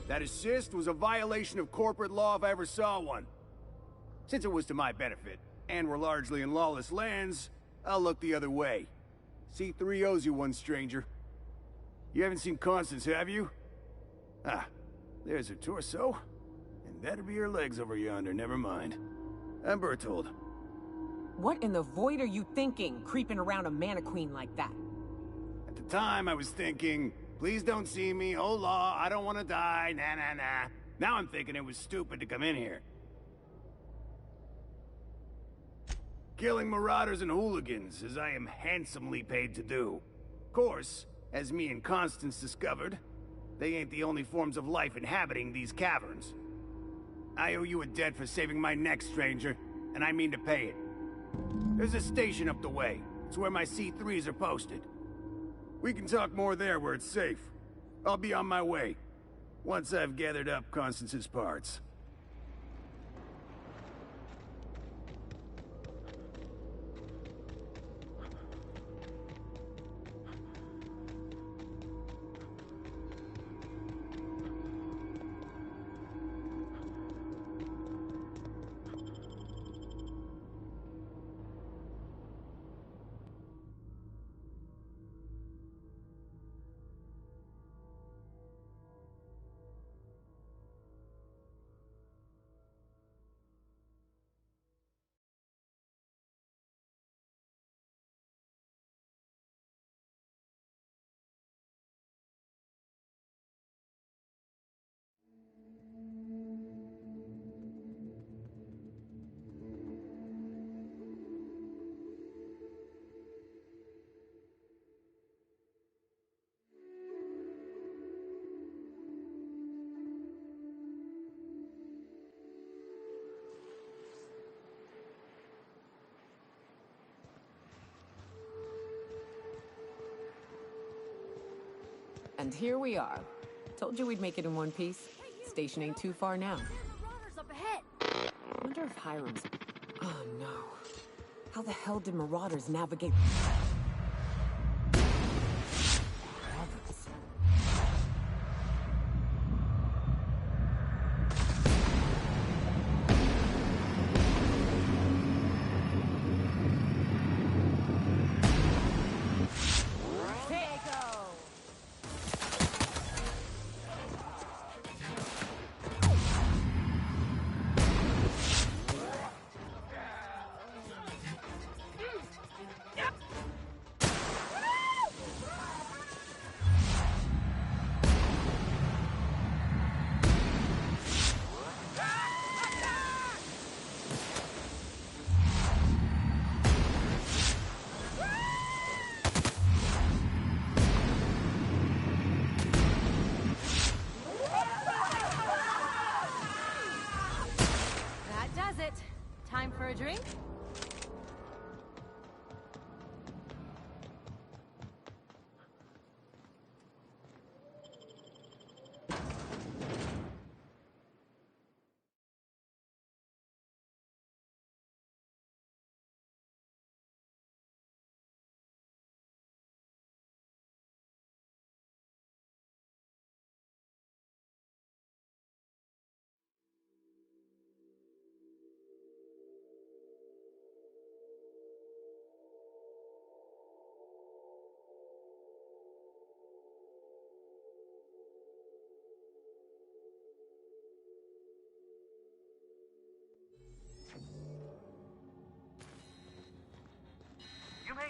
That assist was a violation of corporate law if I ever saw one. Since it was to my benefit, and we're largely in lawless lands, I'll look the other way. C3 owes you one, stranger. You haven't seen Constance, have you? Ah, there's her torso. And that'll be her legs over yonder, never mind. I'm Bertold. What in the void are you thinking, creeping around a mannequin like that? At the time, I was thinking, please don't see me, oh law, I don't want to die, nah nah nah. Now I'm thinking it was stupid to come in here. Killing marauders and hooligans, as I am handsomely paid to do. Of course, as me and Constance discovered, they ain't the only forms of life inhabiting these caverns. I owe you a debt for saving my neck, stranger, and I mean to pay it. There's a station up the way. It's where my C3s are posted. We can talk more there where it's safe. I'll be on my way, once I've gathered up Constance's parts. And here we are. Told you we'd make it in one piece. Station ain't too far now. Marauders up ahead! Wonder if Hiram's... Oh no. How the hell did Marauders navigate...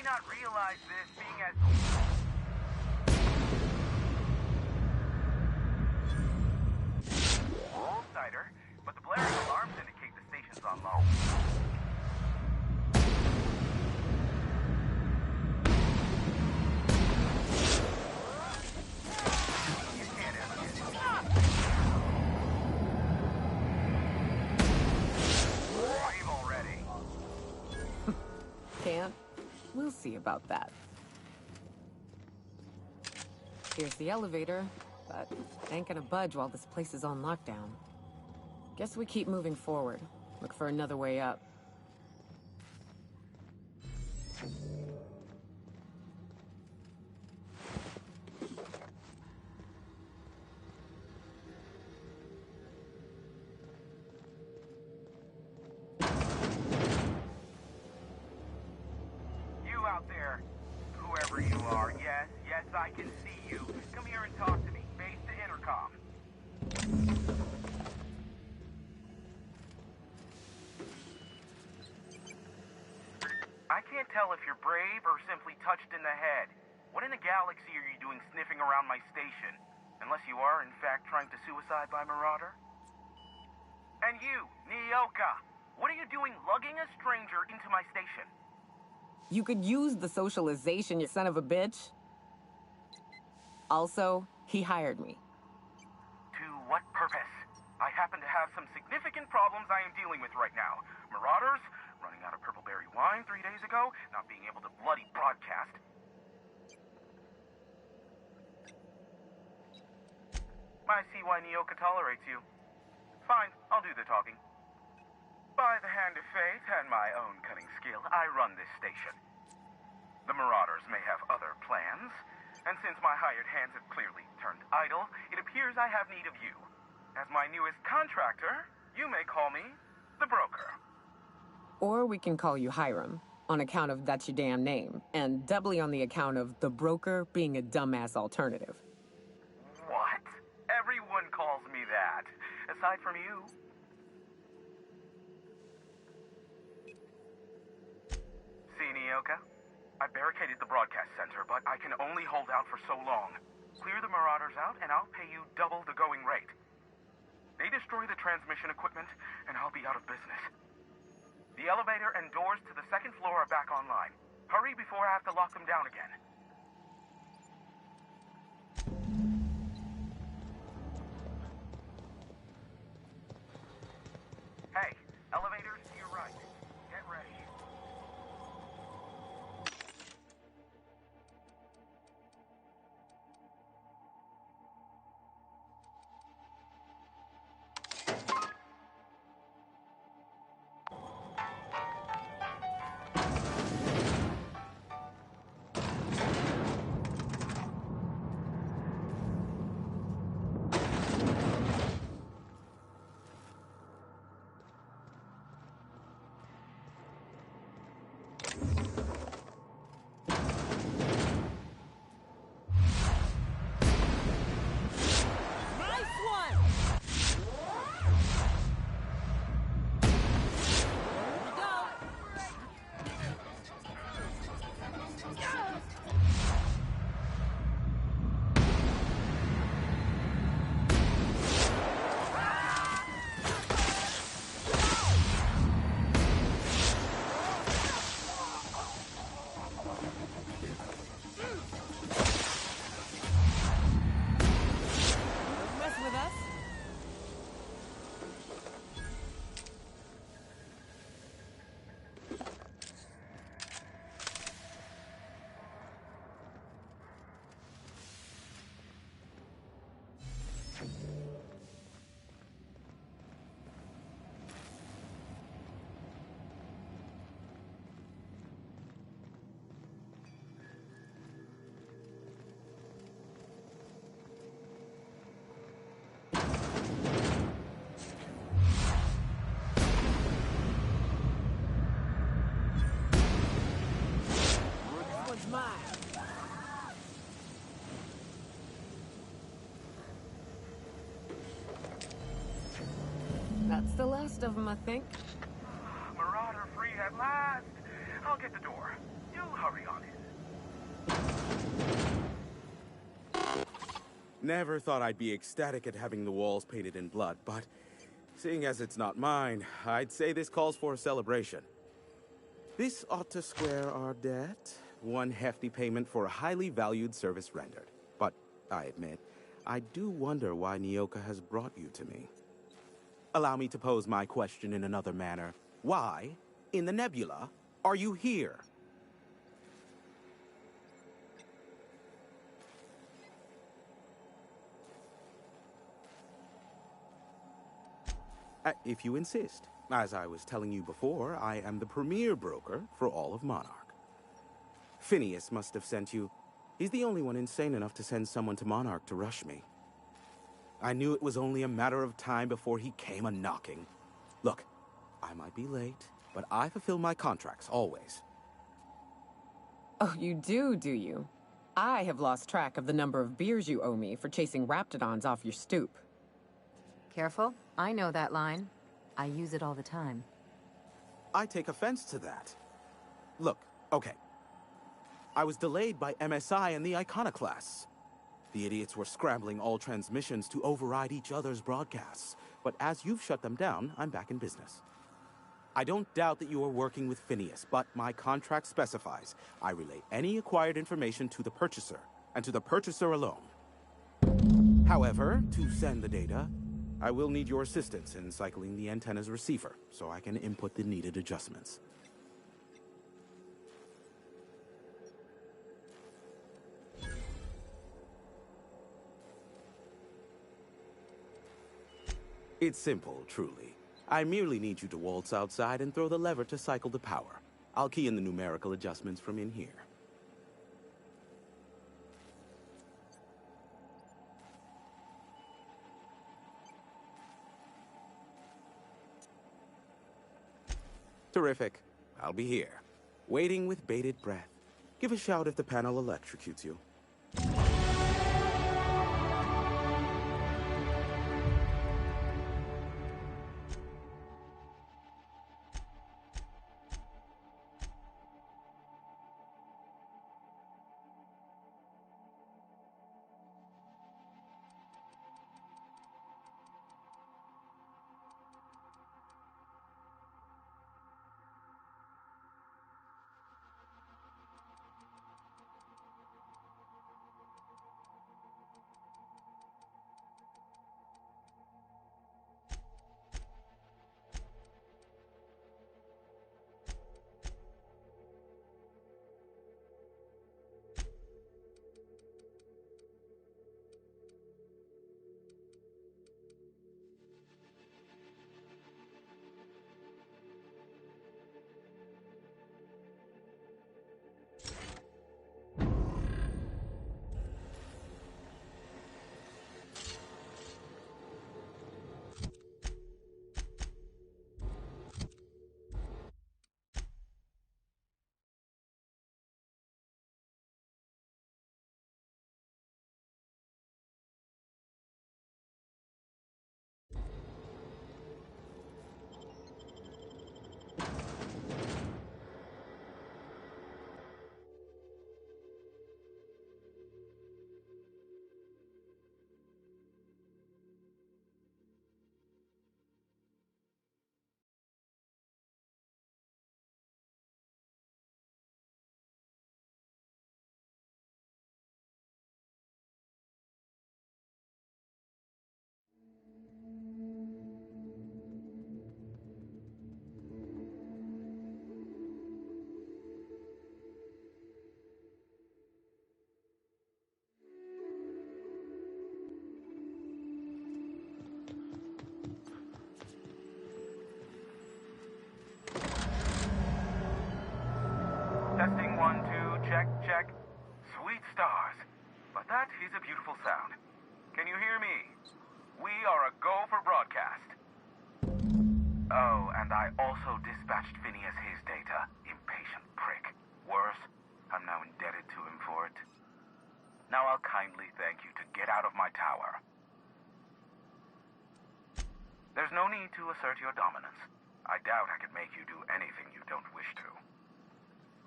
not realize this being as... Cider, but the blaring alarms indicate the station's on low. Leave already. Can't? We'll see about that. Here's the elevator, but ain't gonna budge while this place is on lockdown. Guess we keep moving forward. Look for another way up. You out there, whoever you are, yes, I can see you. Come here and talk to me. Base to intercom. I can't tell if you're brave or simply touched in the head. What in the galaxy are you doing sniffing around my station? Unless you are, in fact, trying to suicide by Marauder? And you, Nyoka, what are you doing lugging a stranger into my station? You could use the socialization, you son of a bitch. Also, he hired me. To what purpose? I happen to have some significant problems I am dealing with right now. Marauders, running out of purple-berry wine 3 days ago, not being able to bloody broadcast. I see why Nyoka tolerates you. Fine, I'll do the talking. By the hand of fate and my own cunning skill, I run this station. The Marauders may have other plans, and since my hired hands have clearly turned idle, it appears I have need of you. As my newest contractor, you may call me the Broker. Or we can call you Hiram, on account of that's your damn name, and doubly on the account of the Broker being a dumbass alternative. What? Everyone calls me that, aside from you. See, Nyoka? I barricaded the broadcast center, but I can only hold out for so long. Clear the Marauders out, and I'll pay you double the going rate. They destroy the transmission equipment, and I'll be out of business. The elevator and doors to the second floor are back online. Hurry before I have to lock them down again. Hey, elevators to your right. Get ready. That's the last of them, I think. Marauder free at last. I'll get the door. You Do hurry on it. Never thought I'd be ecstatic at having the walls painted in blood, but seeing as it's not mine, I'd say this calls for a celebration. This ought to square our debt. One hefty payment for a highly valued service rendered. But I admit, I do wonder why Nyoka has brought you to me. Allow me to pose my question in another manner. Why, in the nebula, are you here? If you insist. As I was telling you before, I am the premier broker for all of Monarch. Phineas must have sent you. He's the only one insane enough to send someone to Monarch to rush me. I knew it was only a matter of time before he came a-knocking. Look, I might be late, but I fulfill my contracts, always. Oh, you do you? I have lost track of the number of beers you owe me for chasing Raptidons off your stoop. Careful. I know that line. I use it all the time. I take offense to that. Look, okay. I was delayed by MSI and the Iconoclasts. The idiots were scrambling all transmissions to override each other's broadcasts. But as you've shut them down, I'm back in business. I don't doubt that you are working with Phineas, but my contract specifies I relay any acquired information to the purchaser, and to the purchaser alone. However, to send the data, I will need your assistance in cycling the antenna's receiver, so I can input the needed adjustments. It's simple, truly. I merely need you to waltz outside and throw the lever to cycle the power. I'll key in the numerical adjustments from in here. Terrific. I'll be here, waiting with bated breath. Give a shout if the panel electrocutes you. Testing 1, 2, check, check. Sweet stars. But that is a beautiful sound. Can you hear me? We are a go for broadcast. Oh, and I also dispatched Phineas his data. Impatient prick. Worse, I'm now indebted to him for it. Now I'll kindly thank you to get out of my tower. There's no need to assert your dominance. I doubt I could make you do anything you don't wish to.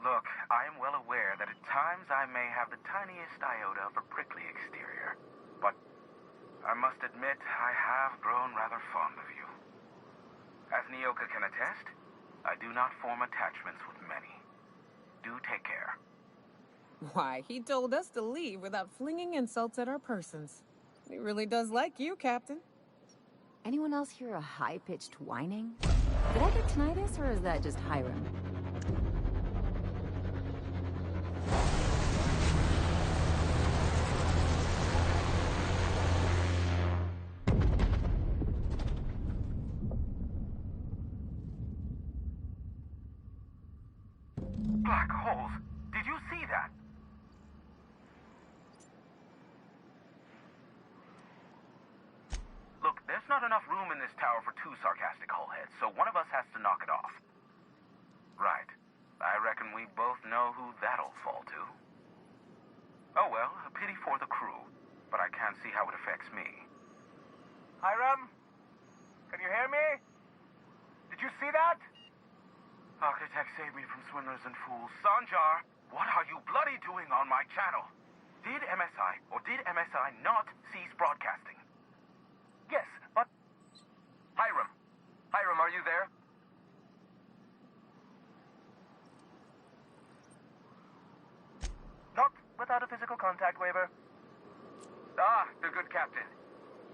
Look, I am well aware that at times I may have the tiniest iota of a prickly exterior, but I must admit I have grown rather fond of you. As Nyoka can attest, I do not form attachments with many. Do take care. Why, he told us to leave without flinging insults at our persons. He really does like you, Captain. Anyone else hear a high-pitched whining? Did I get tinnitus, or is that just Hiram? Black holes! Did you see that? Look, there's not enough room in this tower for two sarcastic hullheads, so one of us has to knock it off. Right. I reckon we both know who that'll fall to. Oh well, a pity for the crew, but I can't see how it affects me. Hiram? Can you hear me? Did you see that? Architect, save me from swindlers and fools. Sanjar, what are you bloody doing on my channel? Did MSI or did MSI not cease broadcasting? Yes, but... Hiram. Hiram, are you there? Not without a physical contact waiver. Ah, the good captain.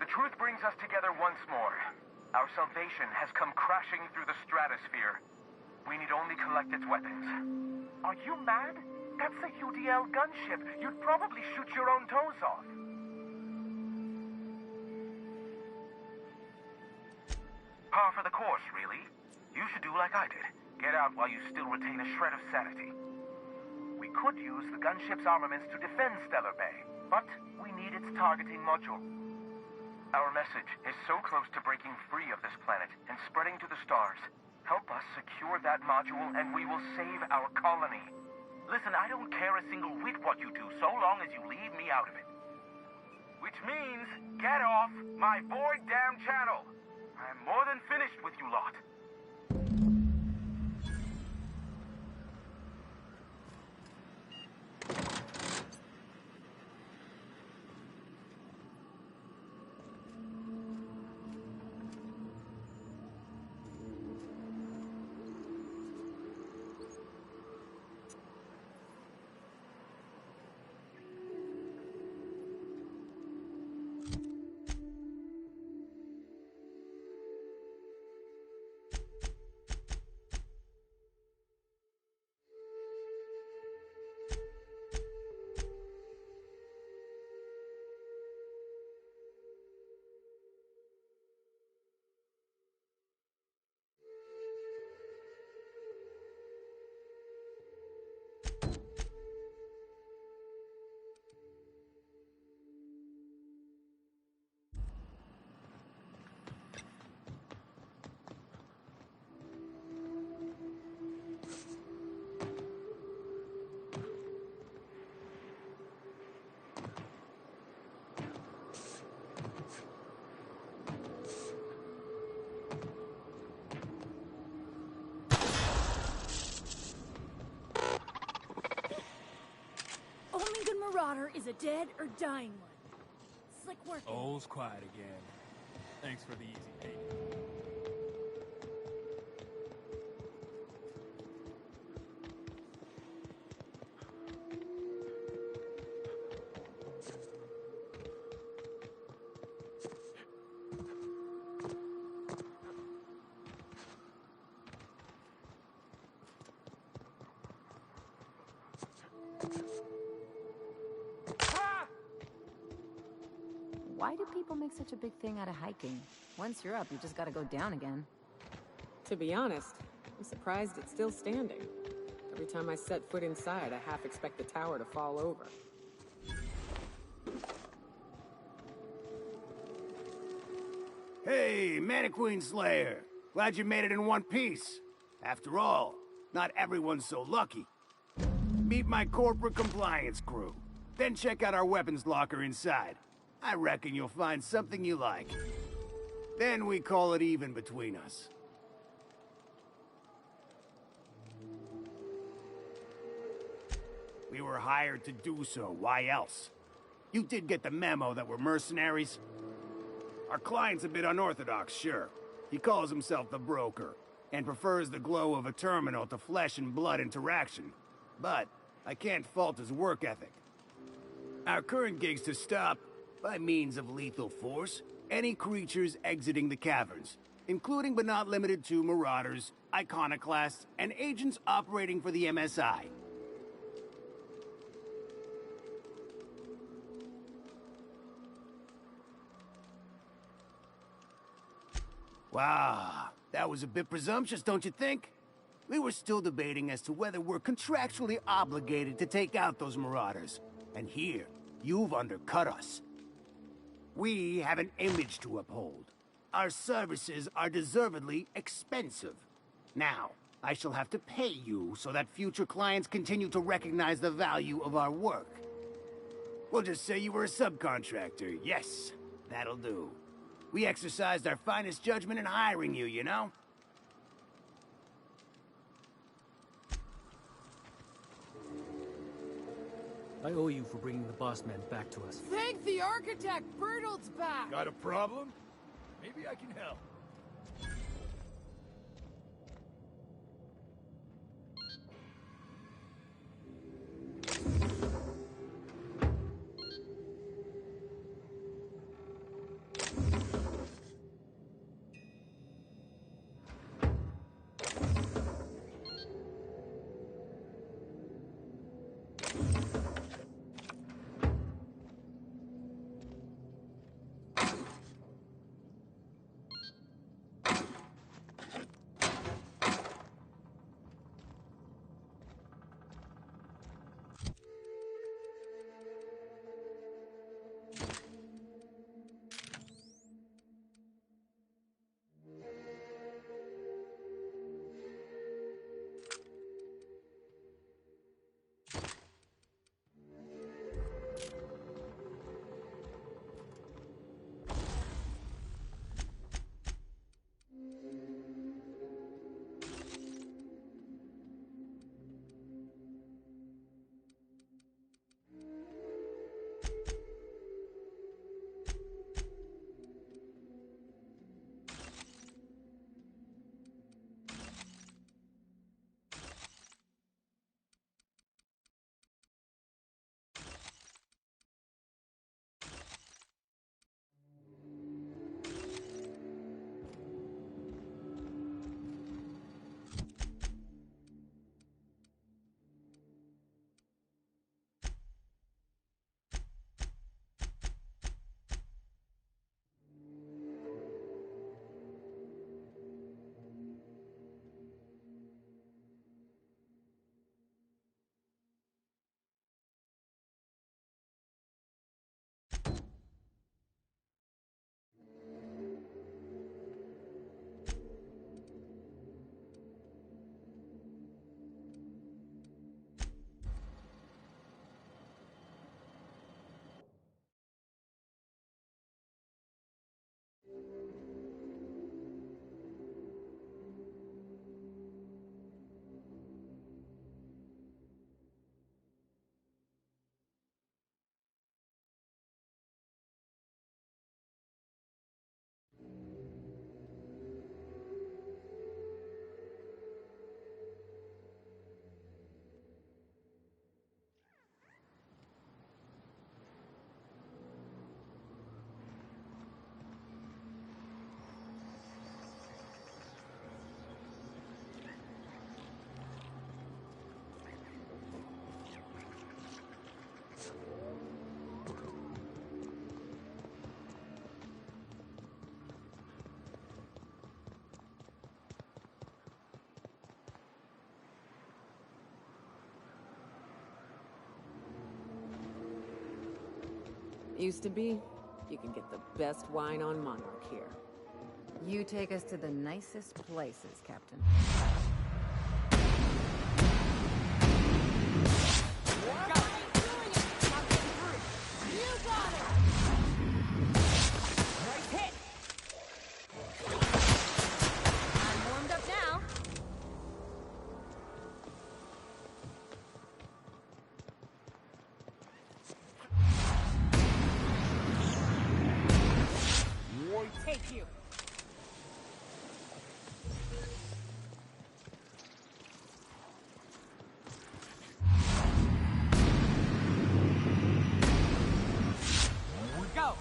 The truth brings us together once more. Our salvation has come crashing through the stratosphere. We need only collect its weapons. Are you mad? That's a UDL gunship. You'd probably shoot your own toes off. Par for the course, really. You should do like I did. Get out while you still retain a shred of sanity. We could use the gunship's armaments to defend Stellar Bay, but we need its targeting module. Our message is so close to breaking free of this planet and spreading to the stars. Help us secure that module and we will save our colony. Listen, I don't care a single whit what you do, so long as you leave me out of it. Which means, get off my void damn channel. I am more than finished with you lot. Only good Marauder is a dead or dying one. Slick work. All's quiet again. Thanks for the easy payment. Why do people make such a big thing out of hiking? Once you're up, you just gotta go down again. To be honest, I'm surprised it's still standing. Every time I set foot inside, I half expect the tower to fall over. Hey, Mannequin Slayer! Glad you made it in one piece. After all, not everyone's so lucky. Meet my corporate compliance crew. Then check out our weapons locker inside. I reckon you'll find something you like. Then we call it even between us. We were hired to do so. Why else? You did get the memo that we're mercenaries? Our client's a bit unorthodox, sure. He calls himself the broker, and prefers the glow of a terminal to flesh and blood interaction. But I can't fault his work ethic. Our current gig's to stop, by means of lethal force, any creatures exiting the caverns, including but not limited to marauders, iconoclasts, and agents operating for the MSI. Wow, that was a bit presumptuous, don't you think? We were still debating as to whether we're contractually obligated to take out those marauders. And here, you've undercut us. We have an image to uphold. Our services are deservedly expensive. Now, I shall have to pay you so that future clients continue to recognize the value of our work. We'll just say you were a subcontractor. Yes, that'll do. We exercised our finest judgment in hiring you, you know? I owe you for bringing the boss man back to us. Thank the architect! Bertolt's back! Got a problem? Maybe I can help. Used to be, you can get the best wine on Monarch here. You take us to the nicest places, Captain. you. Go!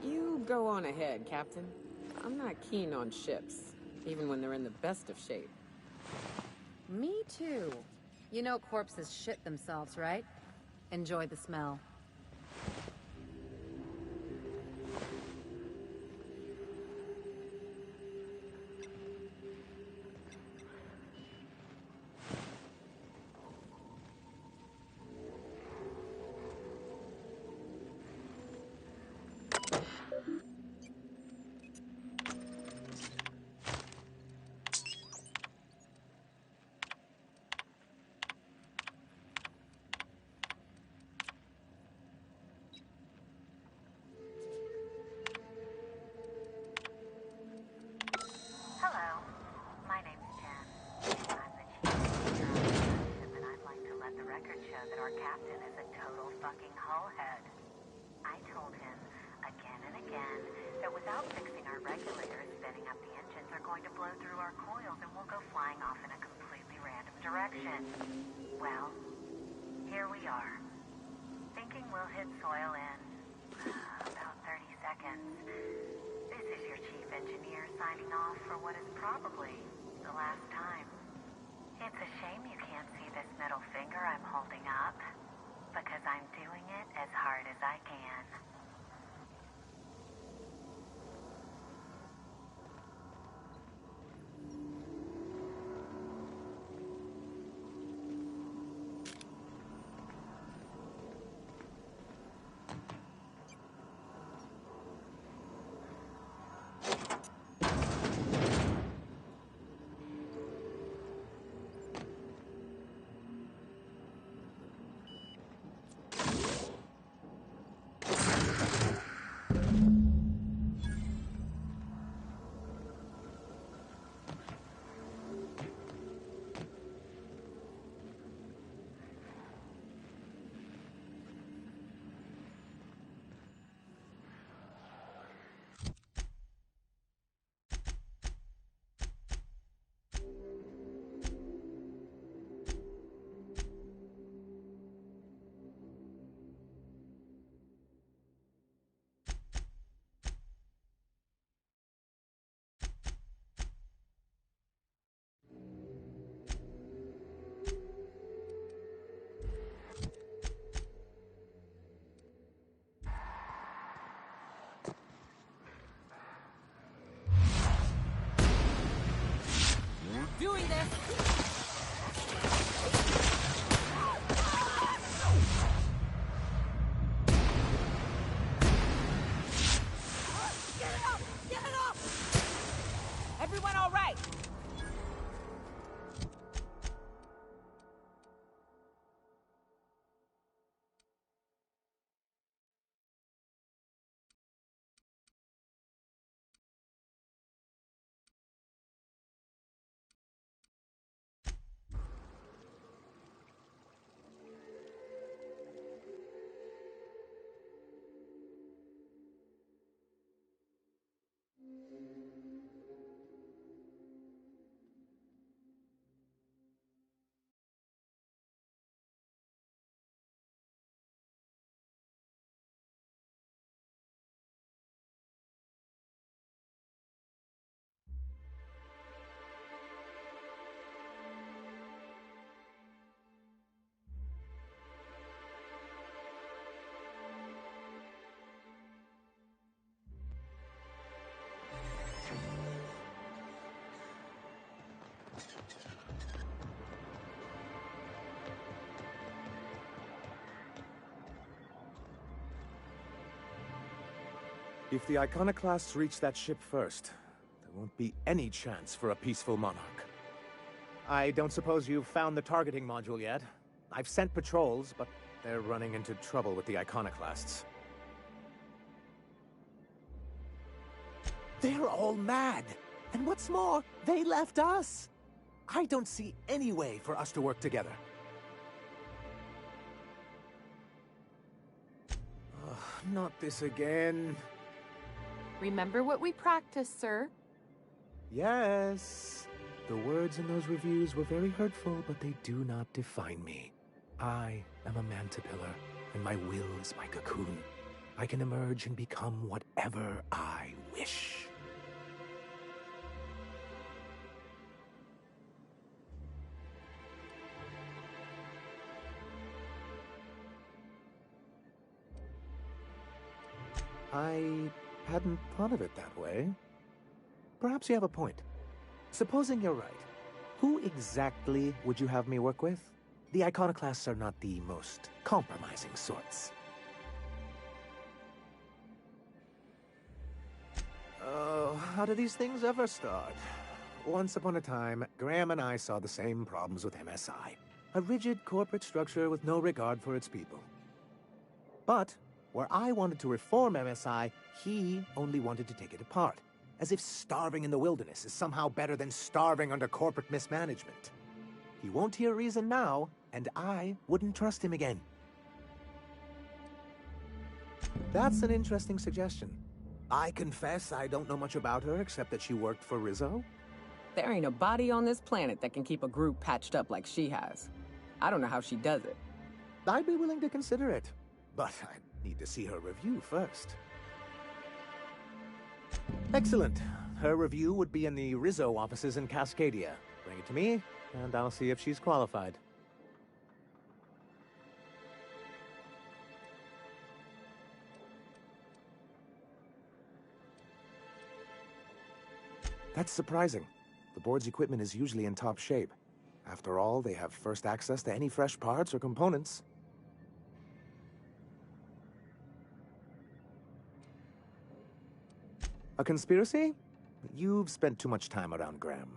You go on ahead, Captain. I'm not keen on ships, even when they're in the best of shape. Me too. You know corpses shit themselves, right? Enjoy the smell. Hello, my name's Jen. I'm the chief engineer on the ship, and I'd like to let the record show that our captain is a total fucking hullhead. I told him again and again that without fixing our regulators, spinning up the engines are going to blow through our coils and we'll go flying off in a completely random direction. Well, here we are. Thinking we'll hit soil in about 30 seconds. This is your chief engineer signing off for what is probably the last time. It's a shame you can't see this middle finger I'm holding up, because I'm doing it as hard as I can. Doing this! Everyone all right? If the Iconoclasts reach that ship first, there won't be any chance for a peaceful monarch. I don't suppose you've found the targeting module yet? I've sent patrols, but they're running into trouble with the Iconoclasts. They're all mad! And what's more, they left us! I don't see any way for us to work together. Not this again. Remember what we practiced, sir? Yes. The words in those reviews were very hurtful, but they do not define me. I am a Mantipillar, and my will is my cocoon. I can emerge and become whatever I wish. I hadn't thought of it that way. Perhaps you have a point. Supposing you're right, who exactly would you have me work with? The Iconoclasts are not the most compromising sorts. Oh, how do these things ever start? Once upon a time, Graham and I saw the same problems with MSI. A rigid corporate structure with no regard for its people. But where I wanted to reform MSI, he only wanted to take it apart. As if starving in the wilderness is somehow better than starving under corporate mismanagement. He won't hear reason now, and I wouldn't trust him again. That's an interesting suggestion. I confess I don't know much about her except that she worked for Rizzo. There ain't a body on this planet that can keep a group patched up like she has. I don't know how she does it. I'd be willing to consider it, but I need to see her review first. Excellent. Her review would be in the Rizzo offices in Cascadia. Bring it to me, and I'll see if she's qualified. That's surprising. The board's equipment is usually in top shape. After all, they have first access to any fresh parts or components. A conspiracy? You've spent too much time around Graham.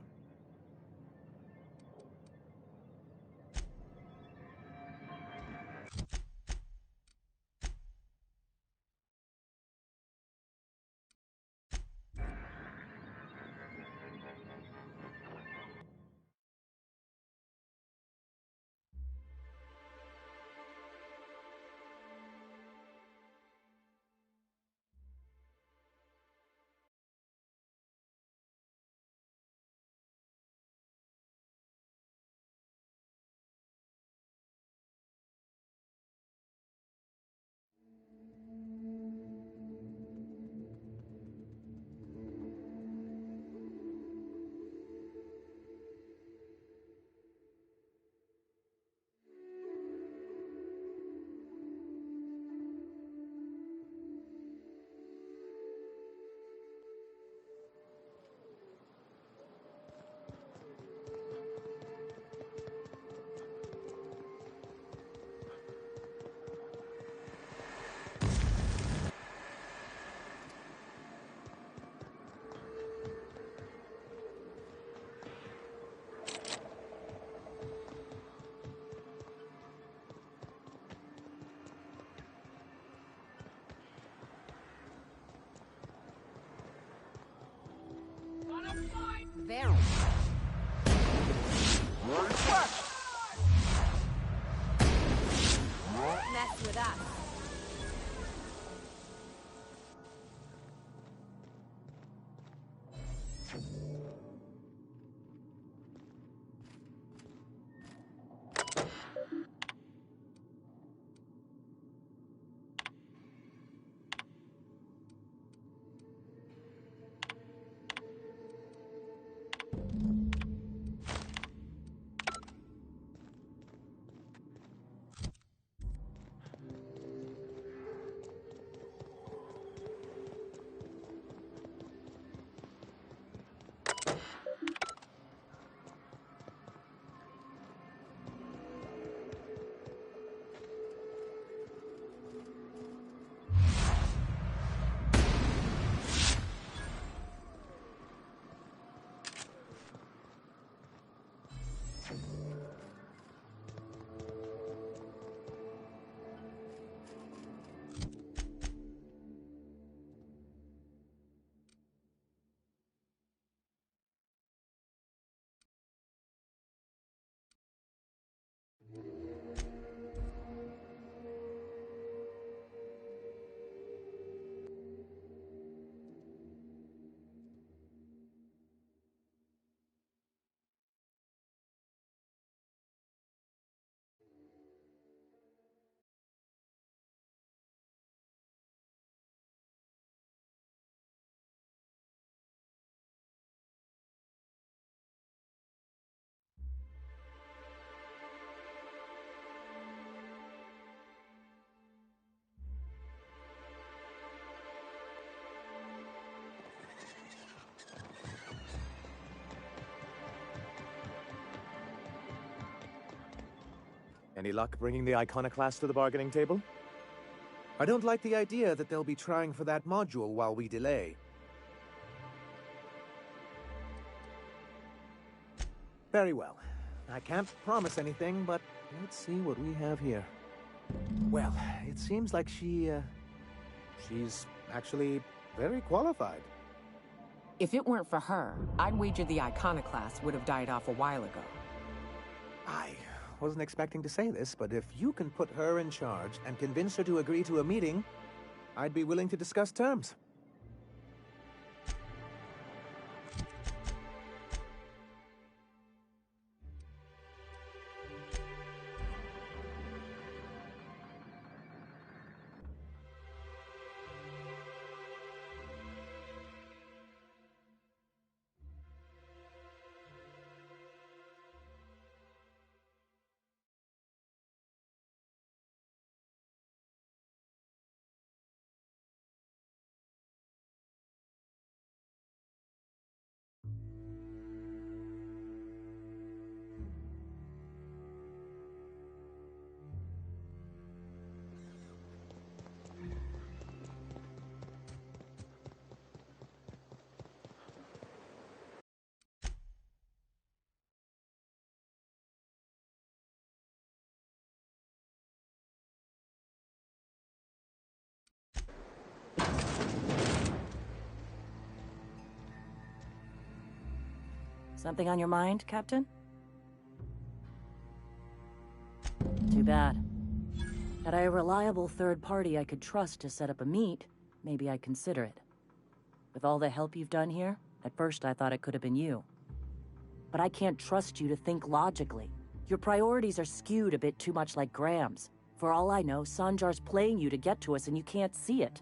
Very. Mess with us. Any luck bringing the Iconoclast to the bargaining table? I don't like the idea that they'll be trying for that module while we delay. Very well. I can't promise anything, but let's see what we have here. Well, it seems like she's actually very qualified. If it weren't for her, I'd wager the Iconoclast would have died off a while ago. I wasn't expecting to say this, but if you can put her in charge and convince her to agree to a meeting, I'd be willing to discuss terms. Something on your mind, Captain? Too bad. Had I a reliable third party I could trust to set up a meet, maybe I'd consider it. With all the help you've done here, at first I thought it could have been you. But I can't trust you to think logically. Your priorities are skewed a bit too much like Graham's. For all I know, Sanjar's playing you to get to us and you can't see it.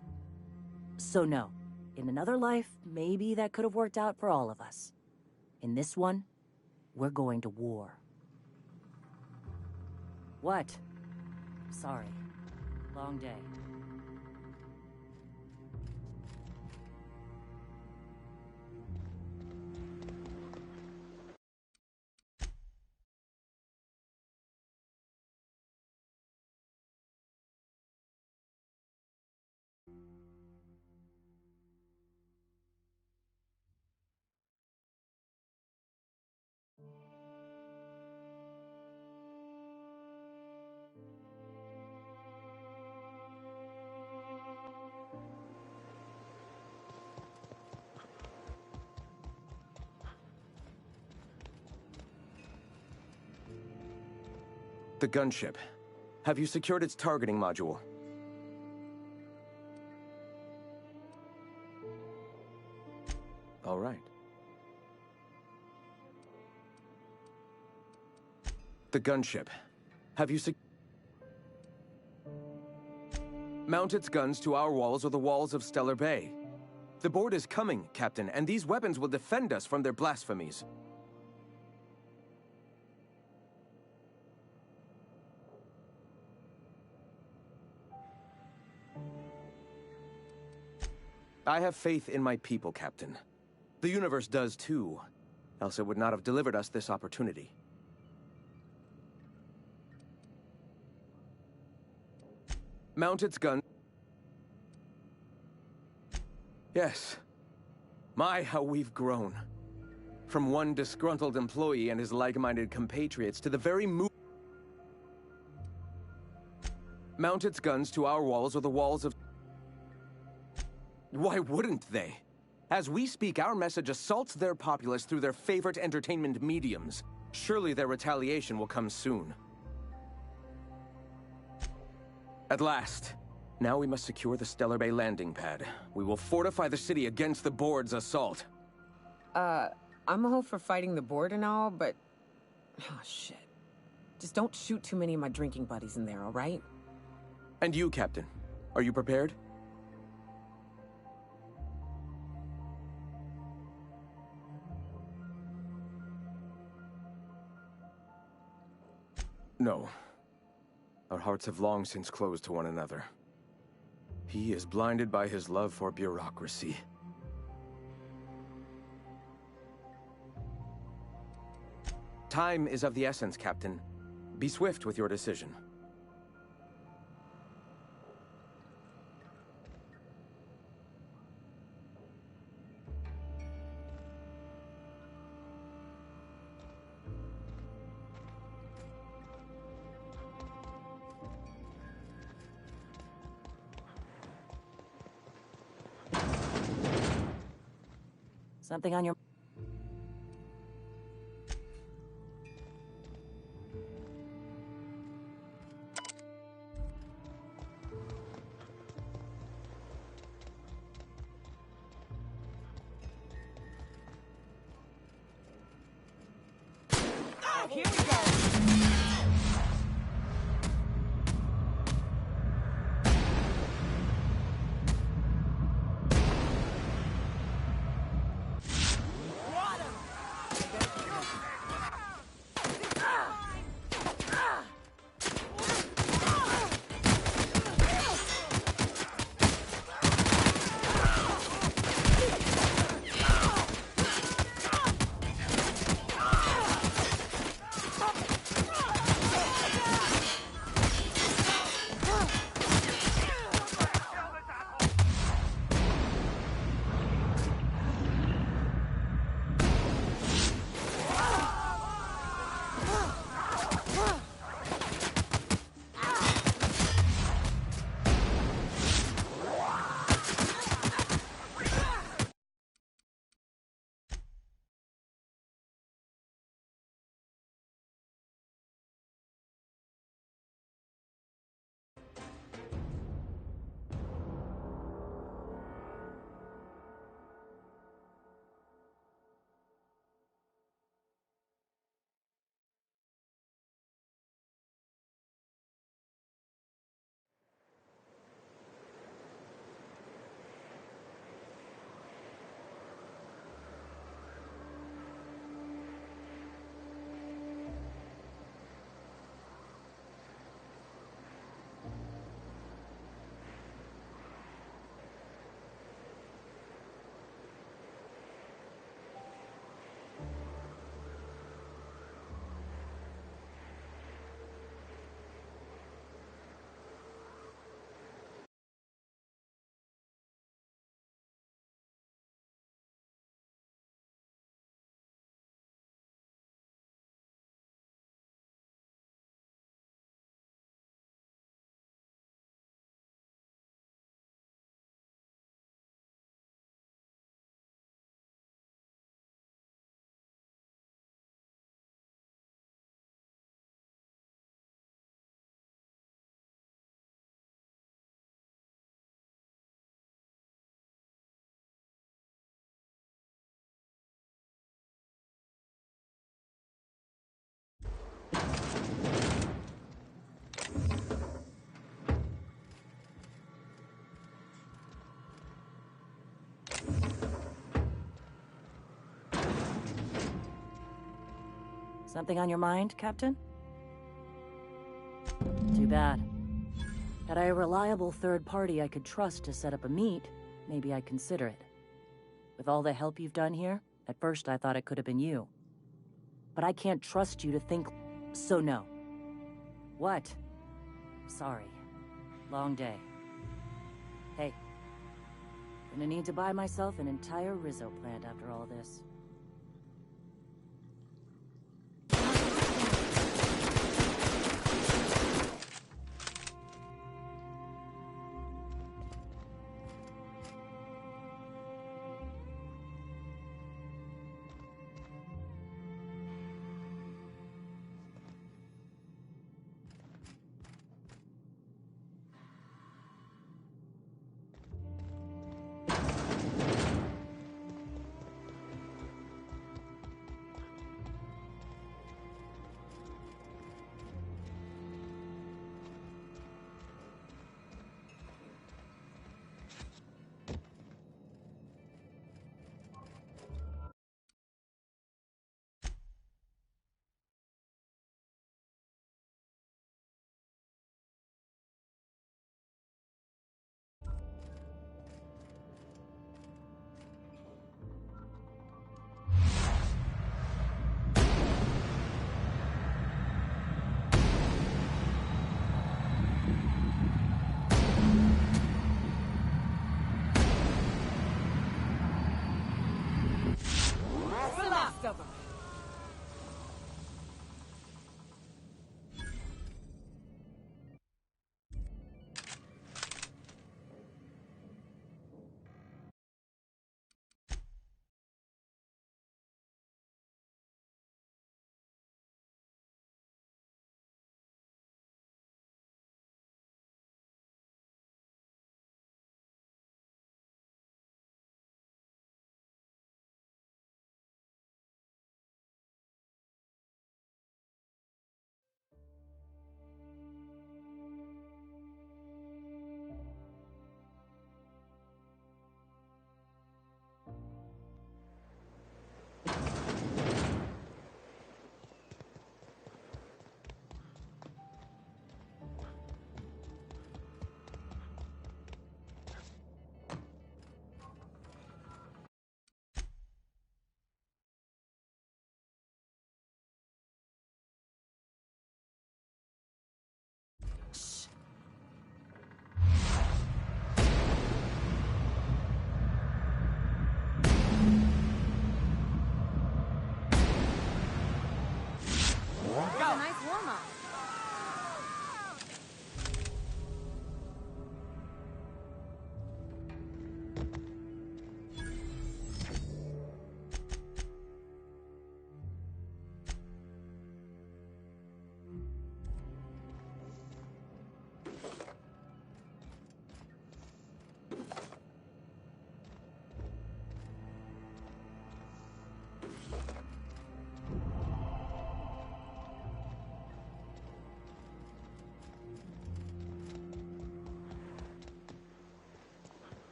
So no. In another life, maybe that could have worked out for all of us. In this one, we're going to war. What? Sorry. Long day. The gunship. Have you secured its targeting module? All right. The gunship. Have you mount its guns to our walls or the walls of Stellar Bay. The board is coming, Captain, and these weapons will defend us from their blasphemies. I have faith in my people, Captain. The universe does too, else it would not have delivered us this opportunity. Mount its gun. Yes. My, how we've grown. From one disgruntled employee and his like-minded compatriots to the very mount its guns to our walls or the walls of... Why wouldn't they? As we speak, our message assaults their populace through their favorite entertainment mediums. Surely their retaliation will come soon. At last. Now we must secure the Stellar Bay landing pad. We will fortify the city against the board's assault. I'm all for fighting the board and all, but... Oh, shit. Just don't shoot too many of my drinking buddies in there, all right? And you, Captain. Are you prepared? No. Our hearts have long since closed to one another. He is blinded by his love for bureaucracy. Time is of the essence, Captain. Be swift with your decision. Something on your... Oh, here we go. Something on your mind, Captain? Too bad. Had I a reliable third party I could trust to set up a meet, maybe I'd consider it. With all the help you've done here, at first I thought it could have been you. But I can't trust you to think... so no. What? Sorry. Long day. Hey. Gonna need to buy myself an entire Rizzo plant after all this.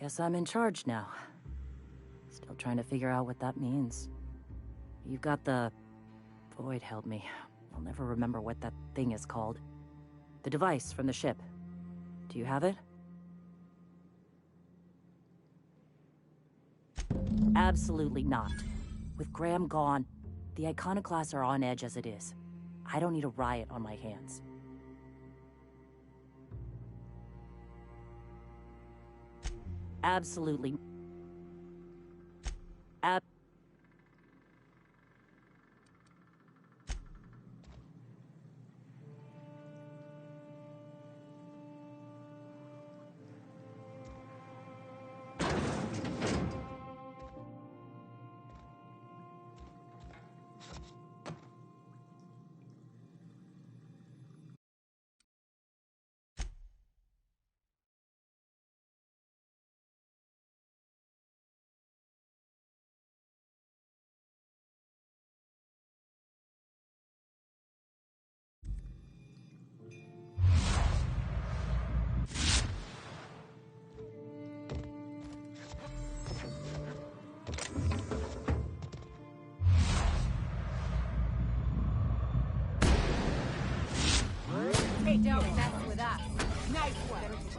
Guess I'm in charge now. Still trying to figure out what that means. You've got the... Void help me. I'll never remember what that thing is called. The device from the ship. Do you have it? Absolutely not. With Graham gone, the Iconoclasts are on edge as it is. I don't need a riot on my hands. Absolutely. Hey, don't mess with us. Nice one.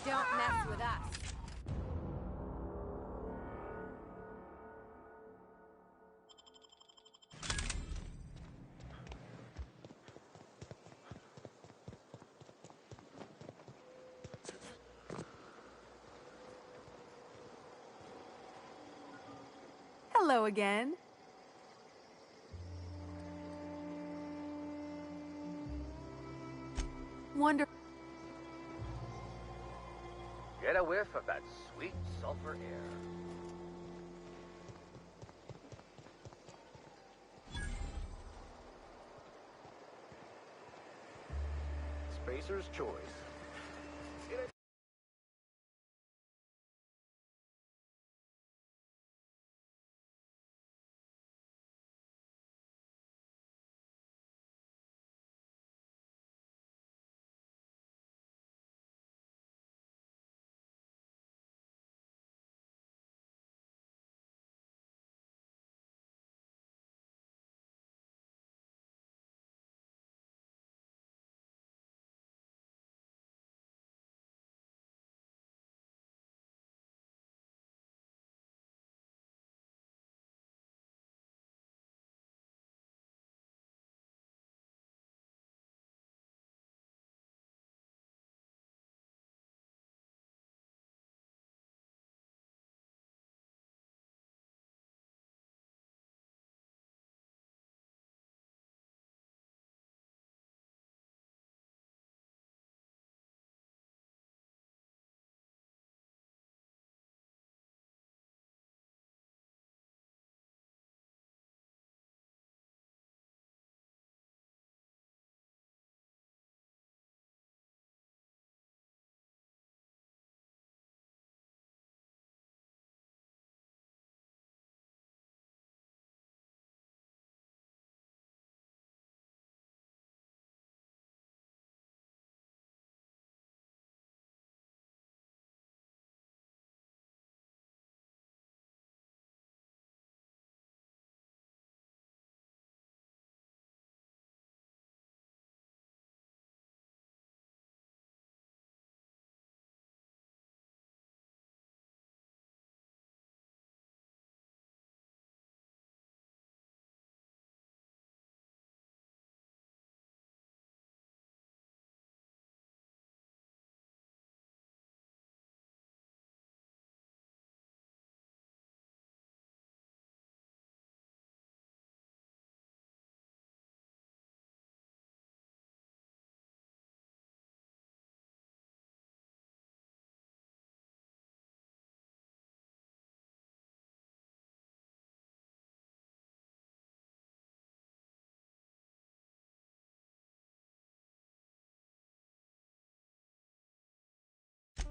Don't mess with us. Hello again. Wonderful. Get a whiff of that sweet sulfur air. Spacer's Choice.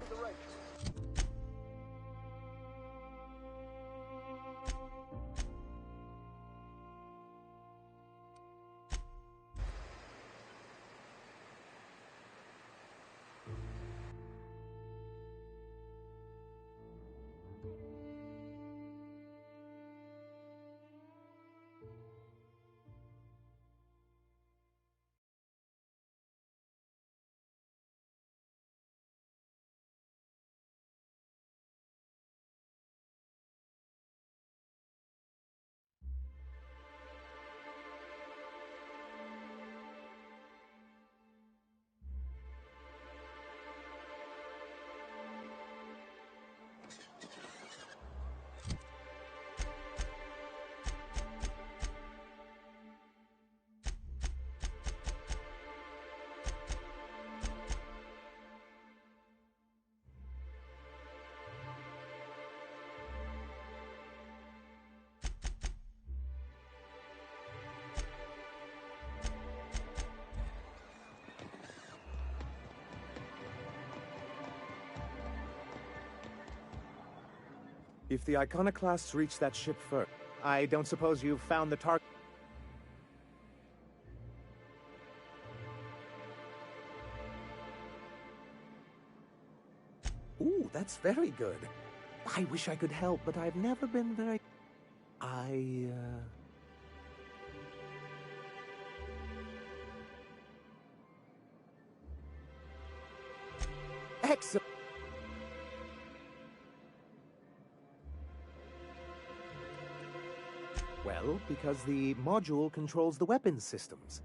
The right choice. If the Iconoclasts reach that ship first, I don't suppose you've found the target. Ooh, that's very good. I wish I could help, but I've never been very... Excellent! Well, because the module controls the weapons systems.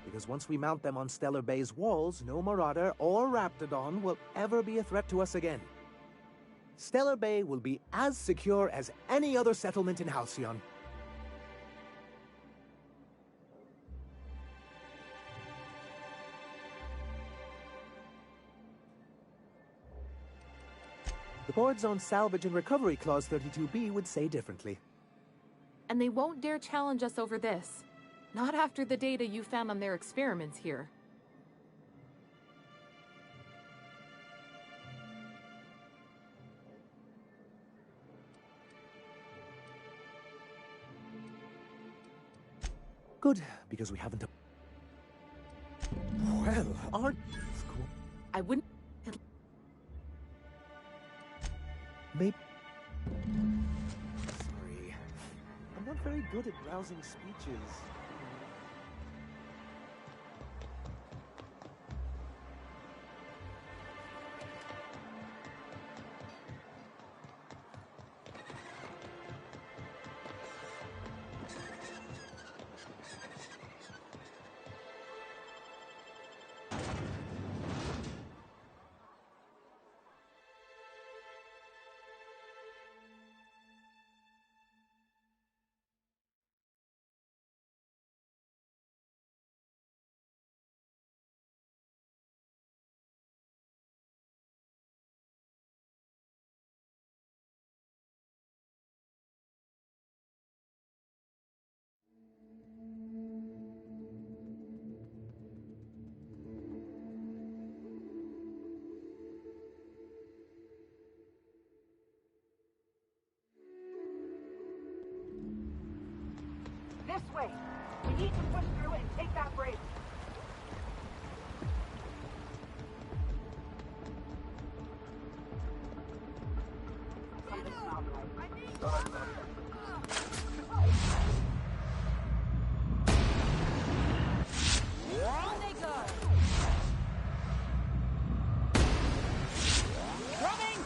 Because once we mount them on Stellar Bay's walls, no Marauder or Raptidon will ever be a threat to us again. Stellar Bay will be as secure as any other settlement in Halcyon. The board's own Salvage and Recovery Clause 32B would say differently. And they won't dare challenge us over this. Not after the data you found on their experiments here. Good, because we haven't... Well, aren't... I wouldn't... Maybe... Sorry. I'm not very good at rousing speeches. This way! We need to push through and take that bridge! Something's not right. On they go! Running!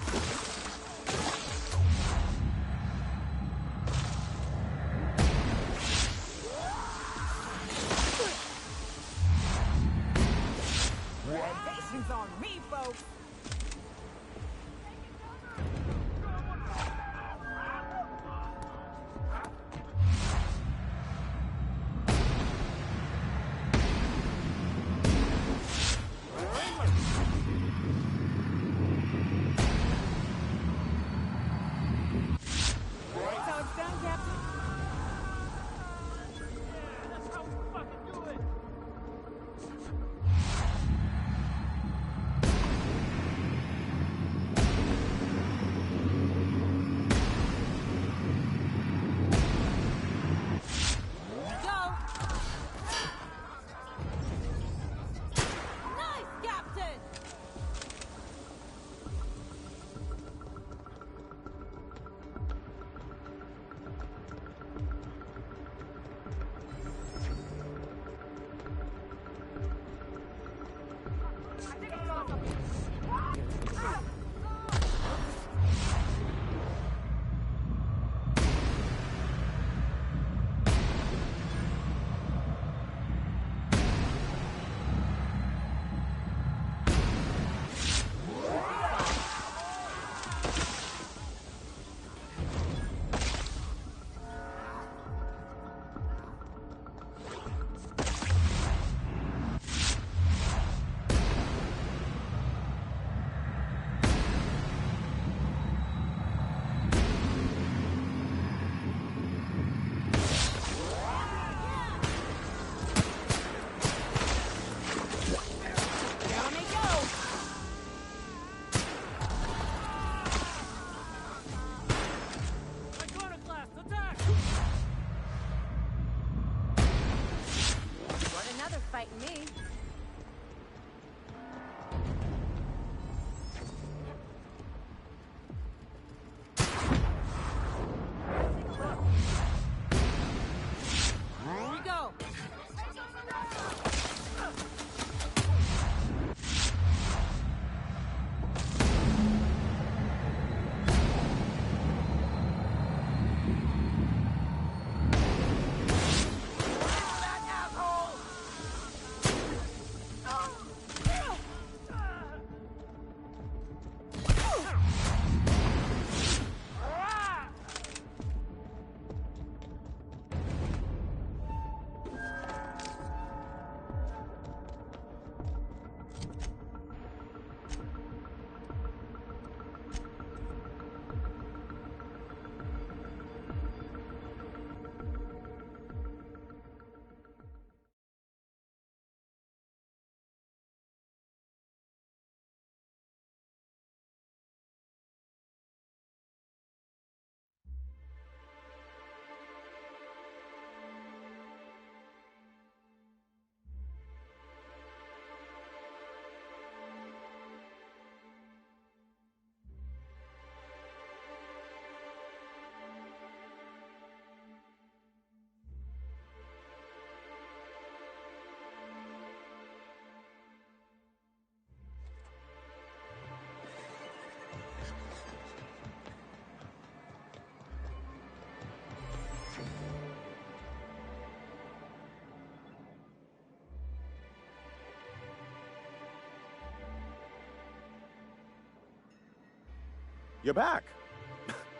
You're back.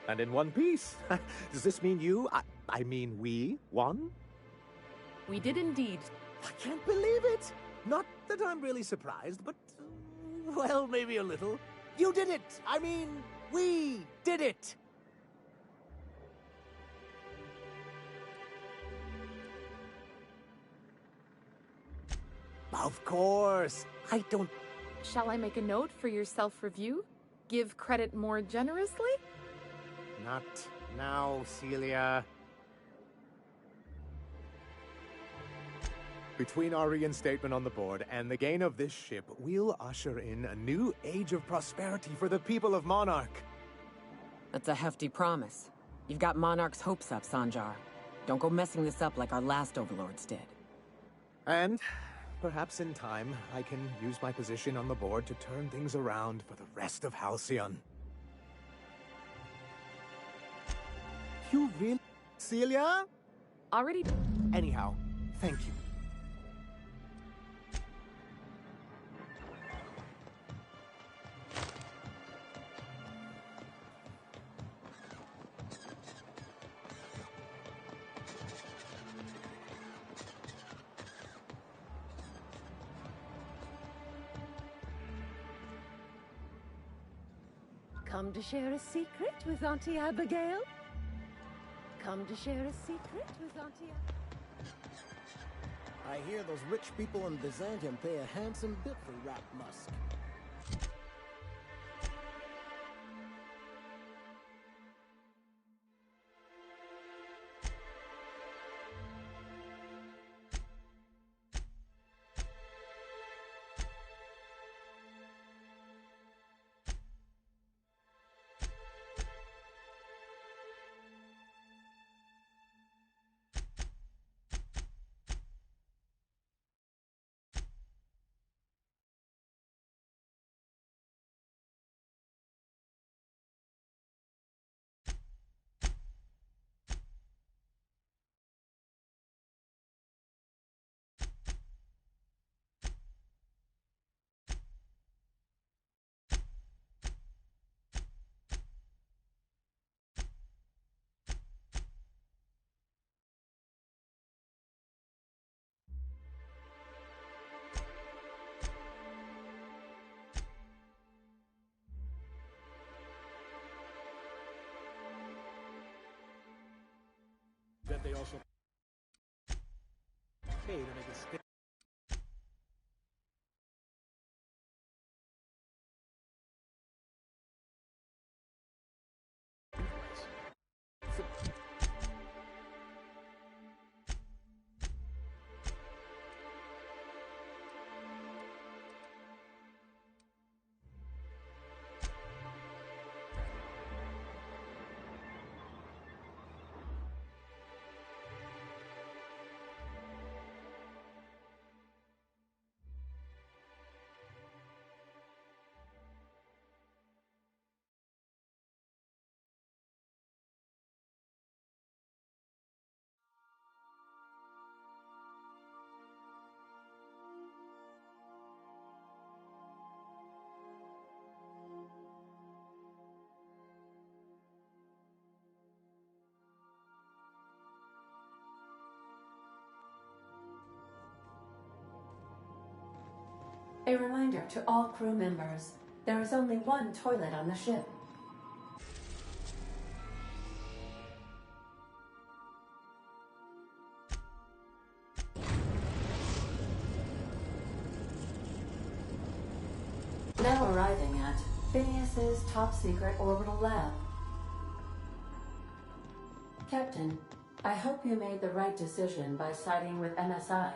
And in one piece. Does this mean I mean we won? We did indeed. I can't believe it! Not that I'm really surprised, but, well, maybe a little. You did it! I mean, we did it! Of course! I don't... Shall I make a note for your self-review? Give credit more generously? Not now, Celia. Between our reinstatement on the board and the gain of this ship, we'll usher in a new age of prosperity for the people of Monarch. That's a hefty promise. You've got Monarch's hopes up, Sanjar. Don't go messing this up like our last overlords did. And perhaps in time, I can use my position on the board to turn things around for the rest of Halcyon. You really... Celia? Already... Anyhow, thank you. Come to share a secret with Auntie Abigail? Come to share a secret with Auntie I hear those rich people in Byzantium pay a handsome bit for Rap Musk. That they also pay to make a stick. A reminder to all crew members, there is only one toilet on the ship. Now arriving at Phineas's top-secret orbital lab. Captain, I hope you made the right decision by siding with MSI.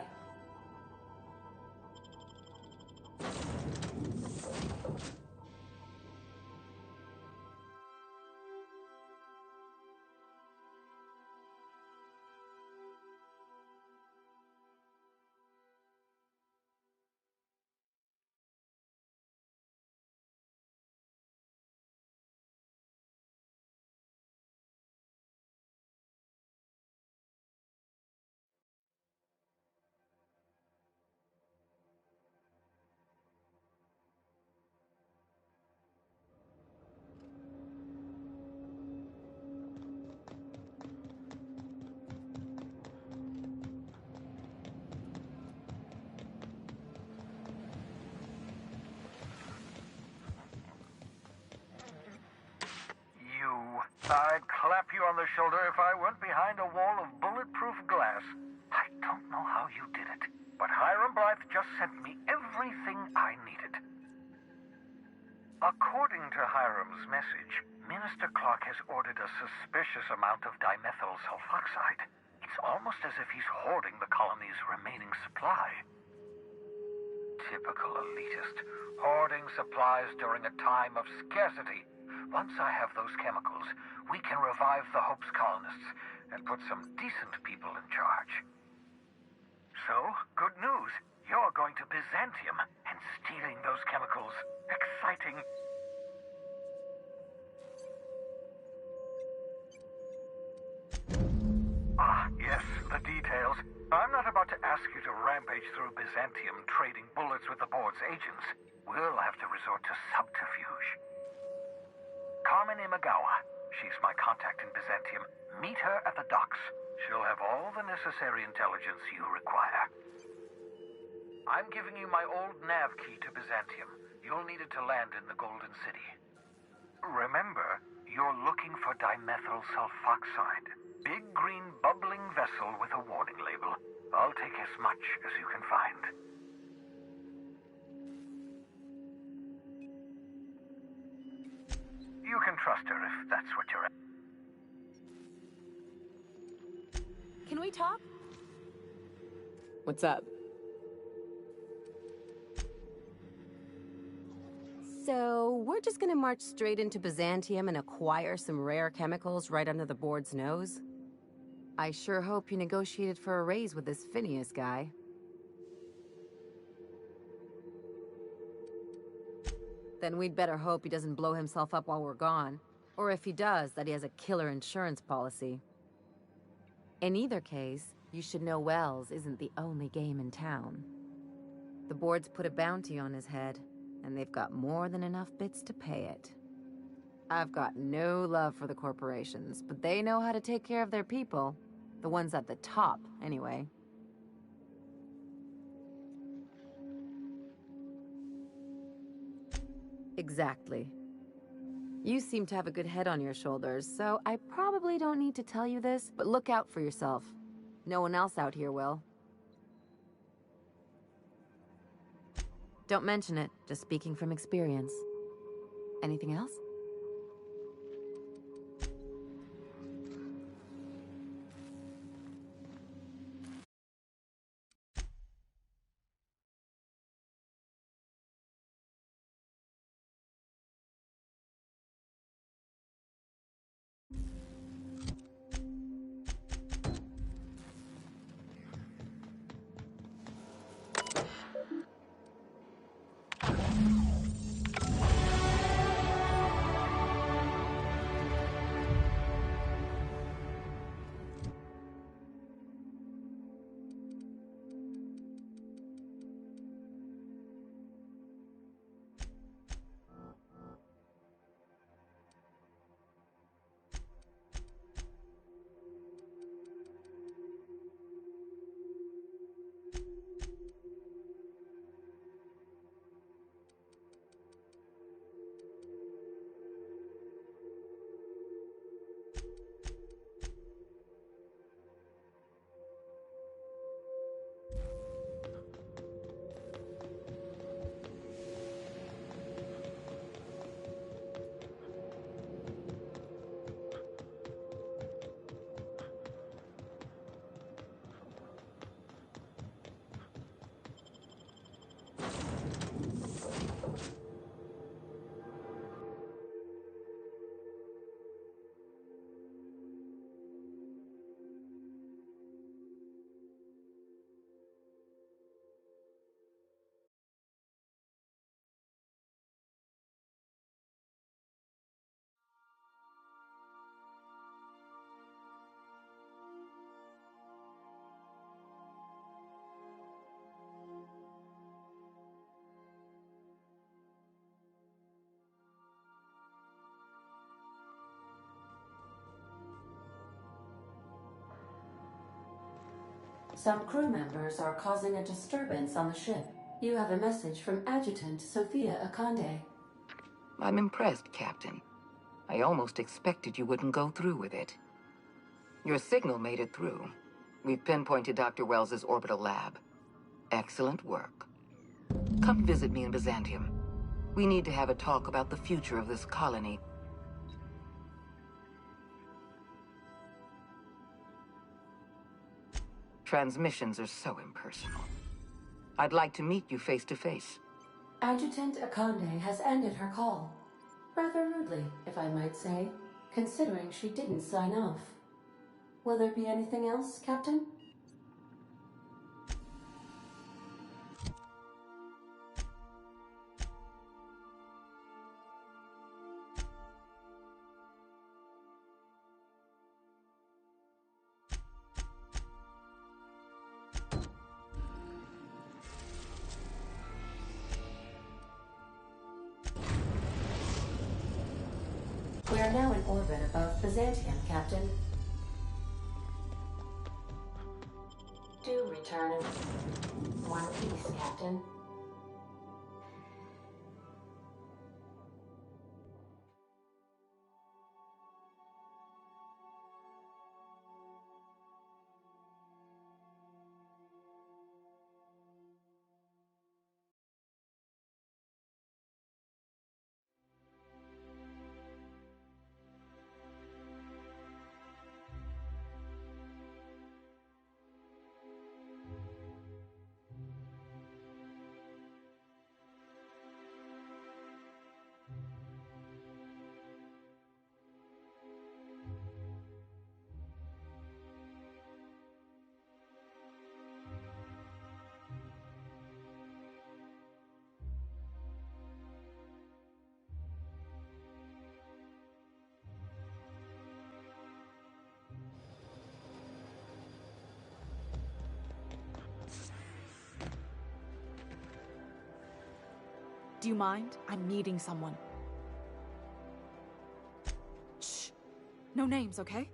on the shoulder if I weren't behind a wall of bulletproof glass. I don't know how you did it, but Hiram Blythe just sent me everything I needed. According to Hiram's message, Minister Clark has ordered a suspicious amount of dimethyl sulfoxide. It's almost as if he's hoarding the colony's remaining supply. Typical elitist, hoarding supplies during a time of scarcity. Once I have those chemicals, we can revive the Hope's colonists and put some decent people in charge. So, good news. You're going to Byzantium and stealing those chemicals. Exciting. Ah, yes, the details. I'm not about to ask you to rampage through Byzantium trading bullets with the board's agents. We'll have to resort to subterfuge. Carmen Imagawa. She's my contact in Byzantium. Meet her at the docks. She'll have all the necessary intelligence you require. I'm giving you my old nav key to Byzantium. You'll need it to land in the Golden City. Remember, you're looking for dimethyl sulfoxide. Big green bubbling vessel with a warning label. I'll take as much as you can find. You can trust her if that's what you're at. Can we talk? What's up? So, we're just gonna march straight into Byzantium and acquire some rare chemicals right under the board's nose? I sure hope you negotiated for a raise with this Phineas guy. Then we'd better hope he doesn't blow himself up while we're gone. Or if he does, that he has a killer insurance policy. In either case, you should know Wells isn't the only game in town. The board's put a bounty on his head, and they've got more than enough bits to pay it. I've got no love for the corporations, but they know how to take care of their people. The ones at the top, anyway. Exactly. You seem to have a good head on your shoulders, so I probably don't need to tell you this, but look out for yourself. No one else out here will. Don't mention it, just speaking from experience. Anything else? Some crew members are causing a disturbance on the ship. You have a message from Adjutant Sophia Akande. I'm impressed, Captain. I almost expected you wouldn't go through with it. Your signal made it through. We've pinpointed Dr. Wells's orbital lab. Excellent work. Come visit me in Byzantium. We need to have a talk about the future of this colony. Transmissions are so impersonal. I'd like to meet you face to face. Adjutant Akande has ended her call. Rather rudely, if I might say, considering she didn't sign off. Will there be anything else, Captain? We are now in orbit above Byzantium, Captain. Do return in one piece, Captain. Do you mind? I'm meeting someone. Shh. No names, okay?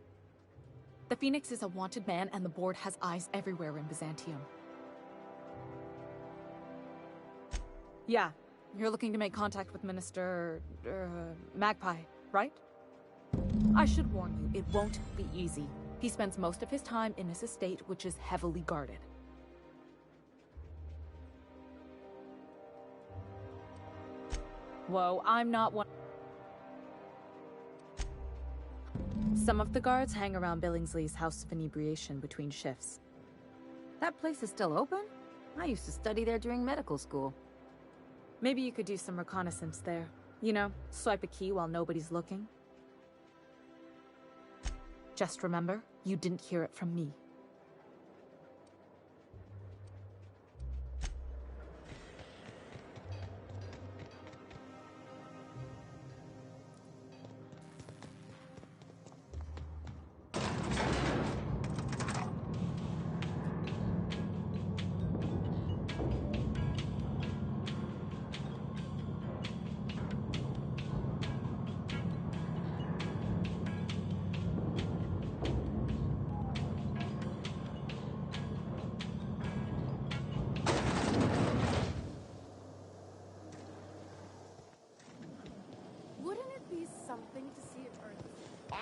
The Phoenix is a wanted man, and the board has eyes everywhere in Byzantium. Yeah, you're looking to make contact with Minister... Magpie, right? I should warn you, it won't be easy. He spends most of his time in his estate, which is heavily guarded. Whoa, I'm not one. Some of the guards hang around Billingsley's House of Inebriation between shifts. That place is still open? I used to study there during medical school. Maybe you could do some reconnaissance there. You know, swipe a key while nobody's looking. Just remember, you didn't hear it from me.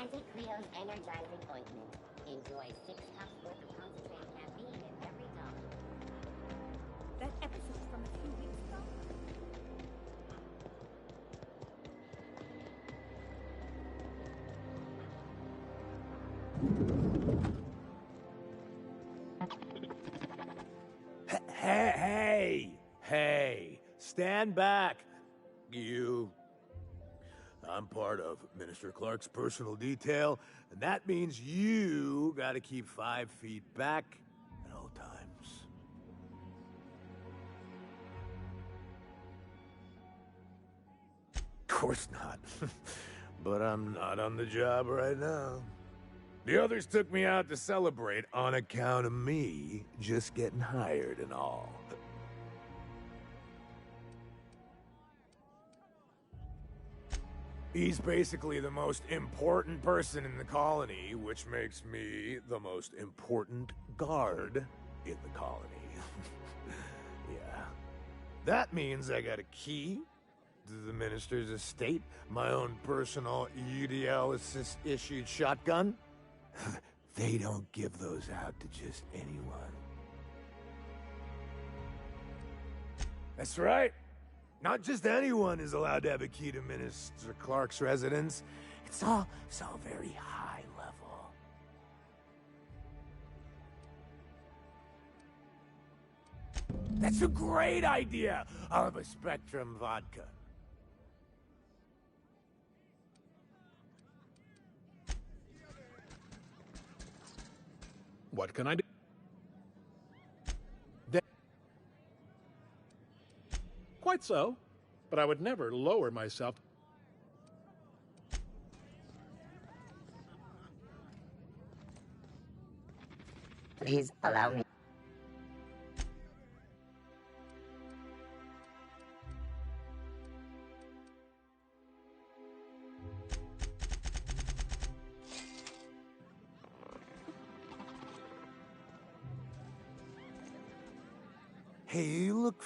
Anticreo's energizing ointment. Enjoy 6 cups worth of concentrated caffeine in every cup. That episode from a few weeks ago? Hey! Stand back! You. I'm part of Minister Clark's personal detail, and that means you gotta keep 5 feet back at all times. Of course not. But I'm not on the job right now. The others took me out to celebrate on account of me just getting hired and all. He's basically the most important person in the colony, which makes me the most important guard in the colony. Yeah. That means I got a key to the minister's estate, my own personal UDL-issued shotgun, They don't give those out to just anyone. That's right. Not just anyone is allowed to have a key to Minister Clark's residence. It's all very high level. That's a great idea! I'll have a Spectrum vodka. What can I do? Quite so, but I would never lower myself. Please allow me. Hey, you look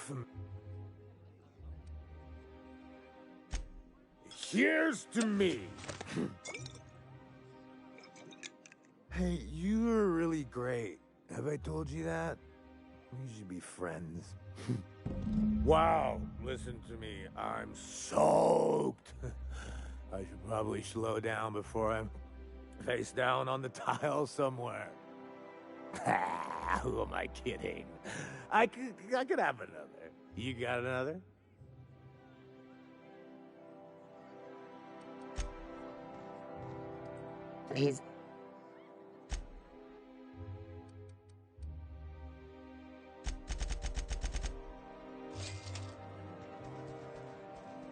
Here's to me. Hey, you are really great. Have I told you that? We should be friends. Wow, listen to me. I'm soaked. I should probably slow down before I'm face down on the tile somewhere. Who am I kidding? I could have another. You got another? Please.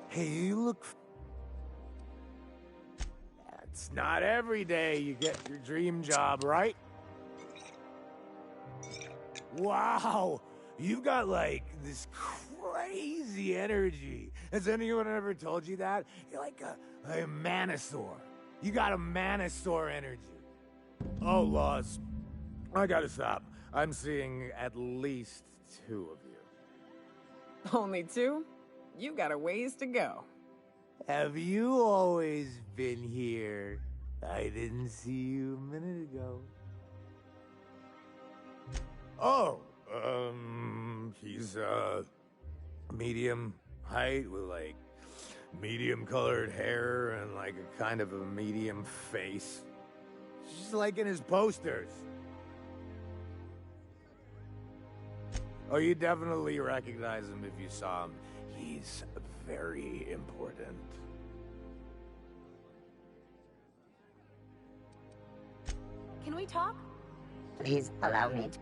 Hey, you look... It's not every day you get your dream job, right? Wow! You've got, like, this crazy energy. Has anyone ever told you that? You're like a Manosaur. You got a Manosaur energy. Oh, Laws. I gotta stop. I'm seeing at least 2 of you. Only 2? You got a ways to go. Have you always been here? I didn't see you a minute ago. Oh, he's, medium height with, like, medium colored hair and, like, a kind of a medium face. Just like in his posters. Oh, you definitely recognize him if you saw him. He's very important. Can we talk? Please allow me to.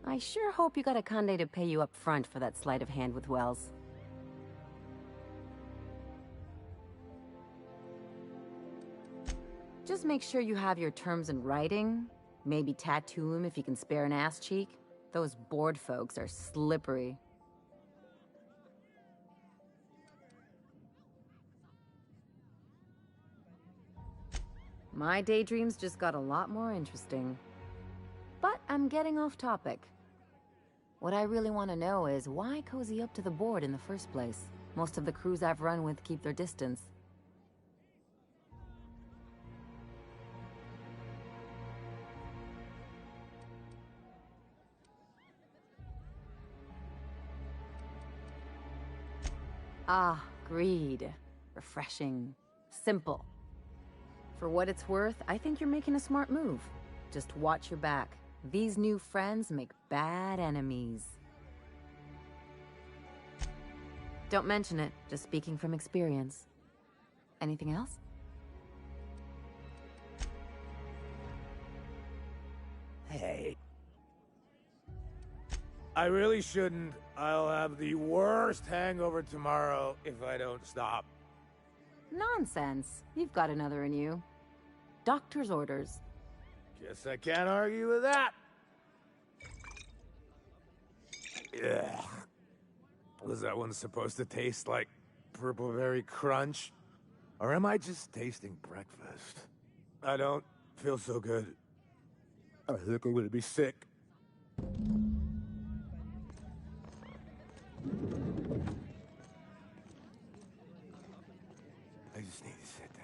I sure hope you got a Conde to pay you up front for that sleight of hand with Wells. Just make sure you have your terms in writing. Maybe tattoo him if you can spare an ass cheek. Those bored folks are slippery. My daydreams just got a lot more interesting. But I'm getting off topic. What I really want to know is why cozy up to the board in the first place? Most of the crews I've run with keep their distance. Ah, greed. Refreshing. Simple. For what it's worth, I think you're making a smart move. Just watch your back. These new friends make bad enemies. Don't mention it, just speaking from experience. Anything else? Hey. I really shouldn't. I'll have the worst hangover tomorrow if I don't stop. Nonsense. You've got another in you. Doctor's orders. Guess I can't argue with that. Ugh. Was that one supposed to taste like Purple Berry Crunch? Or am I just tasting breakfast? I don't feel so good. I think I'm gonna be sick. I just need to sit down.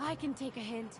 I can take a hint.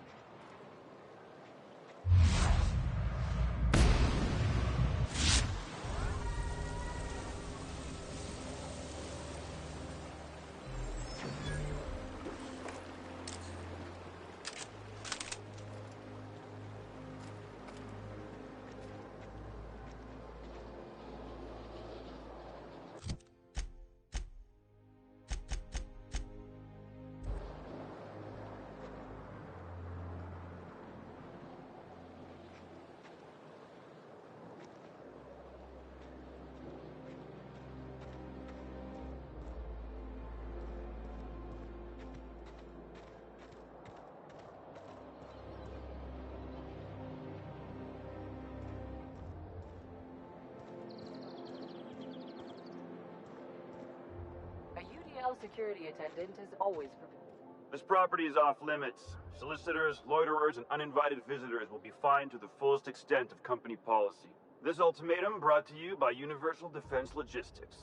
Security attendant is always prepared. This property is off limits. Solicitors, loiterers, and uninvited visitors will be fined to the fullest extent of company policy. This ultimatum brought to you by Universal Defense Logistics.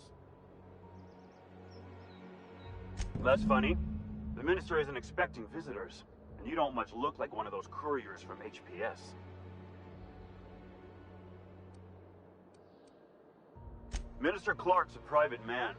That's funny. The minister isn't expecting visitors, and you don't much look like one of those couriers from HPS. Minister Clark's a private man.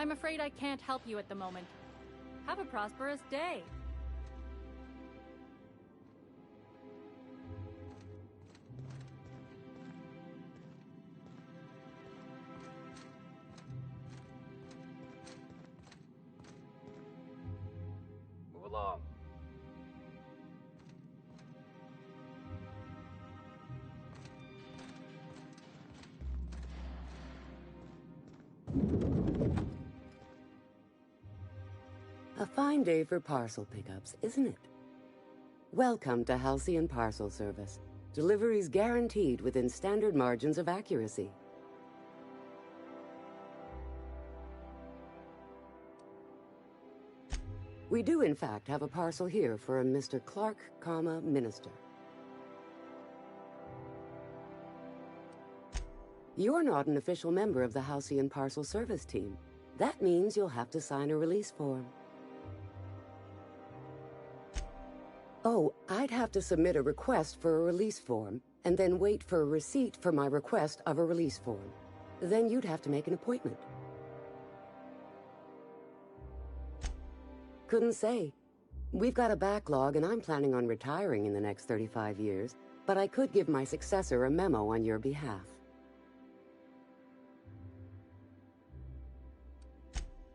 I'm afraid I can't help you at the moment. Have a prosperous day. long. A fine day for parcel pickups, isn't it? Welcome to Halcyon Parcel Service. Deliveries guaranteed within standard margins of accuracy. We do, in fact, have a parcel here for a Mr. Clark, Minister. You're not an official member of the Halcyon Parcel Service team. That means you'll have to sign a release form. Oh, I'd have to submit a request for a release form, and then wait for a receipt for my request of a release form. Then you'd have to make an appointment. Couldn't say. We've got a backlog, and I'm planning on retiring in the next 35 years, but I could give my successor a memo on your behalf.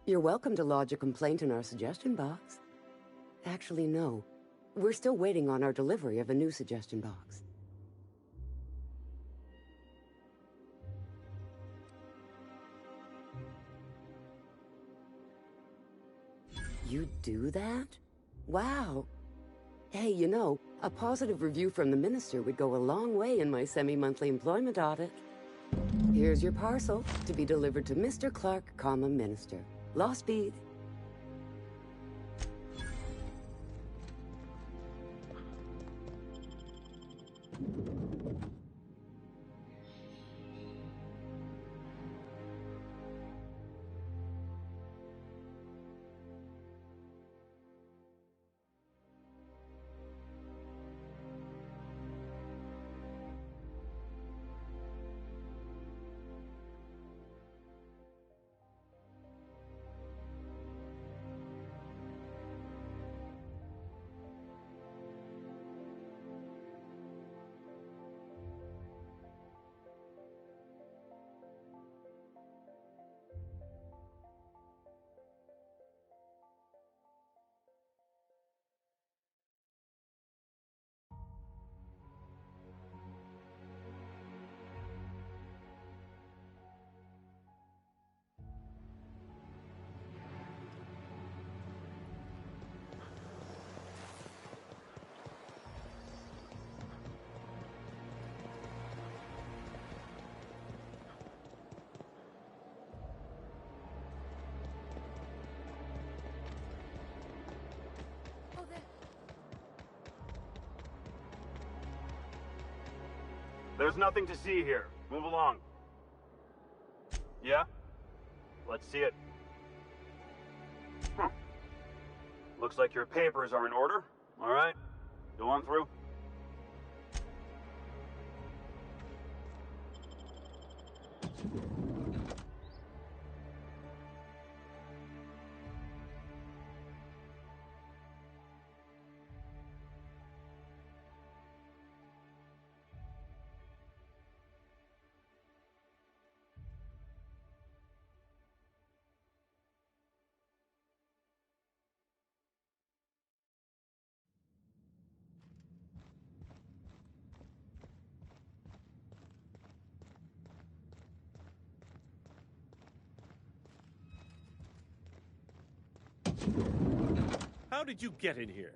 You're welcome to lodge a complaint in our suggestion box. Actually, no. We're still waiting on our delivery of a new suggestion box. You do that? Wow. Hey, you know, a positive review from the minister would go a long way in my semi-monthly employment audit. Here's your parcel to be delivered to Mr. Clark, Minister. Law speed. There's nothing to see here. Move along. Yeah? Let's see it. Looks like your papers are in order. All right. Go on through. How did you get in here?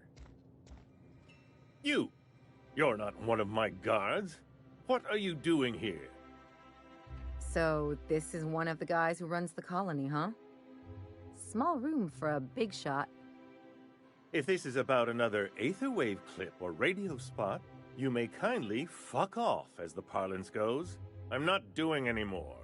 You're not one of my guards. What are you doing here? So, this is one of the guys who runs the colony, huh? Small room for a big shot. If this is about another Aetherwave clip or radio spot, you may kindly fuck off, as the parlance goes. I'm not doing any more.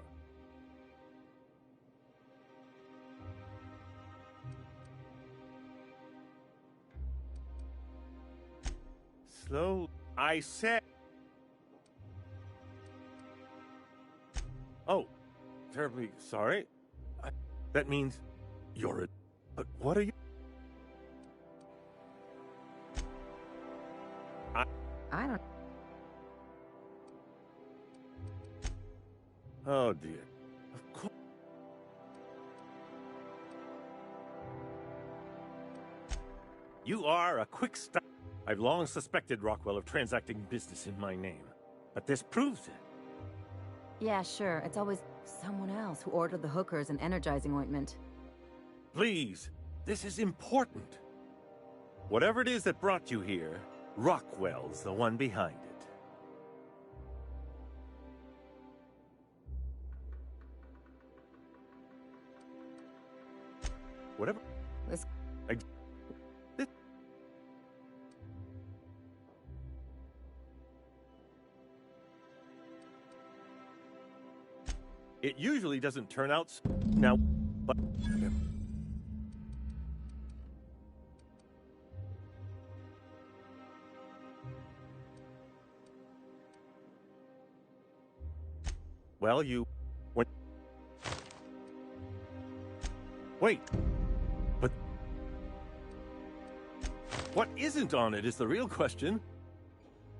Slow. I said... Oh, terribly sorry. That means you're a... But what are you... I don't... Oh, dear. Of course... You are a quick stop. I've long suspected Rockwell of transacting business in my name, but this proves it. Yeah, sure. It's always someone else who ordered the hookers and energizing ointment. Please, this is important. Whatever it is that brought you here, Rockwell's the one behind it. Whatever. This... It usually doesn't turn out now, but... Well, you... Wait. But... What isn't on it is the real question.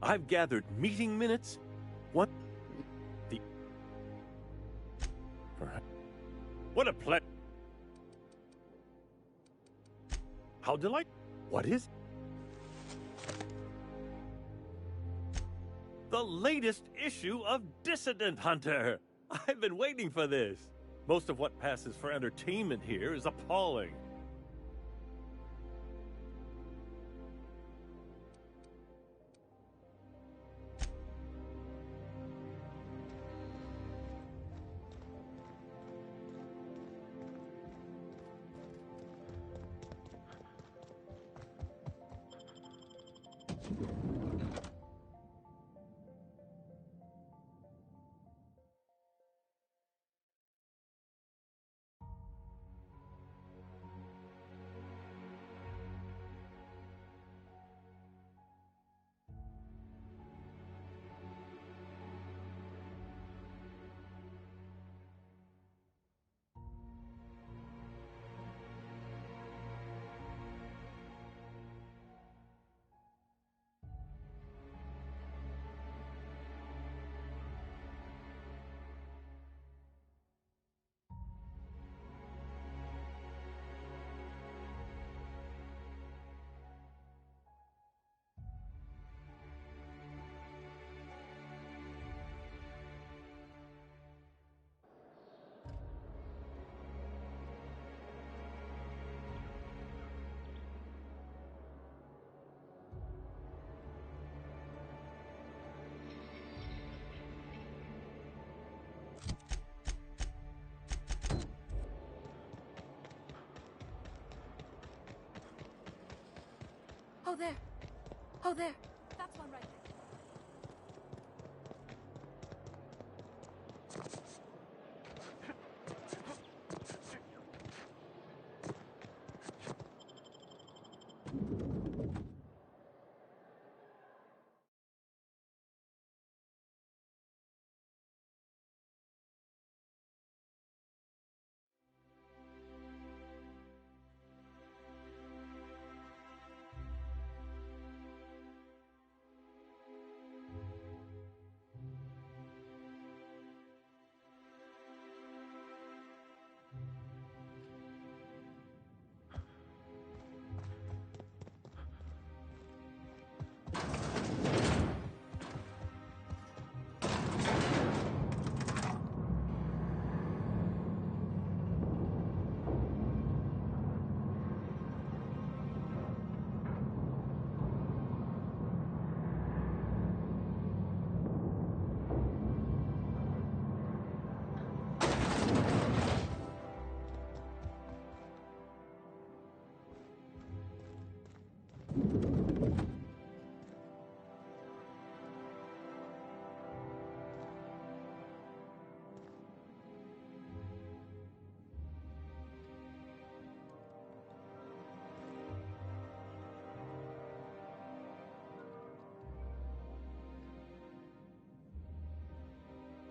I've gathered meeting minutes. What... What a pleasure. How delightful. What is... The latest issue of Dissident Hunter! I've been waiting for this. Most of what passes for entertainment here is appalling. Oh, there. Oh, there. That's one right there.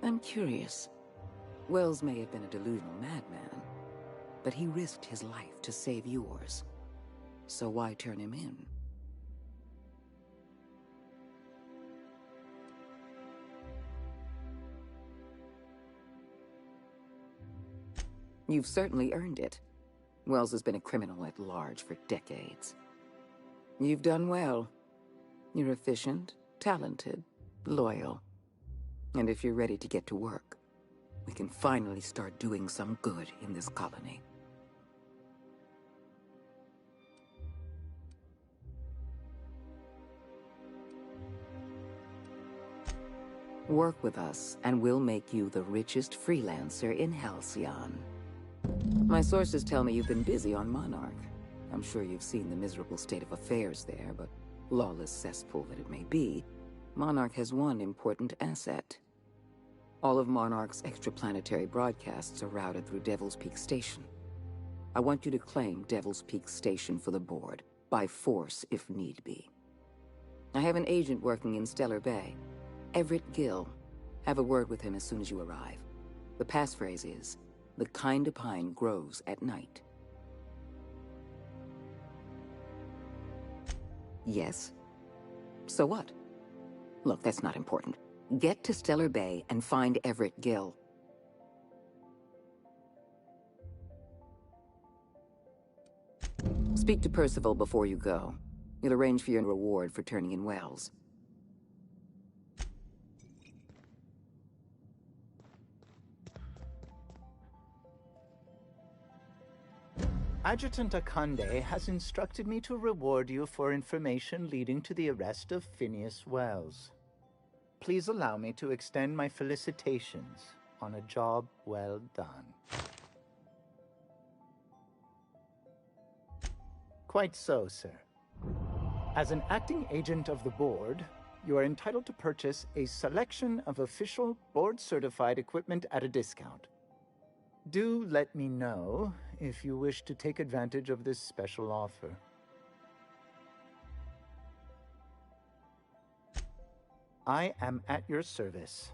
I'm curious. Wells may have been a delusional madman, but he risked his life to save yours. So why turn him in? You've certainly earned it. Wells has been a criminal at large for decades. You've done well. You're efficient, talented, loyal. And if you're ready to get to work, we can finally start doing some good in this colony. Work with us, and we'll make you the richest freelancer in Halcyon. My sources tell me you've been busy on Monarch. I'm sure you've seen the miserable state of affairs there, but lawless cesspool that it may be, Monarch has one important asset. All of Monarch's extraplanetary broadcasts are routed through Devil's Peak Station. I want you to claim Devil's Peak Station for the board, by force if need be. I have an agent working in Stellar Bay, Everett Gill. Have a word with him as soon as you arrive. The passphrase is, "The kind of pine grows at night." Yes? So what? Look, that's not important. Get to Stellar Bay and find Everett Gill. Speak to Percival before you go. He'll arrange for your reward for turning in Wells. Adjutant Akande has instructed me to reward you for information leading to the arrest of Phineas Wells. Please allow me to extend my felicitations on a job well done. Quite so, sir. As an acting agent of the board, you are entitled to purchase a selection of official board-certified equipment at a discount. Do let me know if you wish to take advantage of this special offer. I am at your service.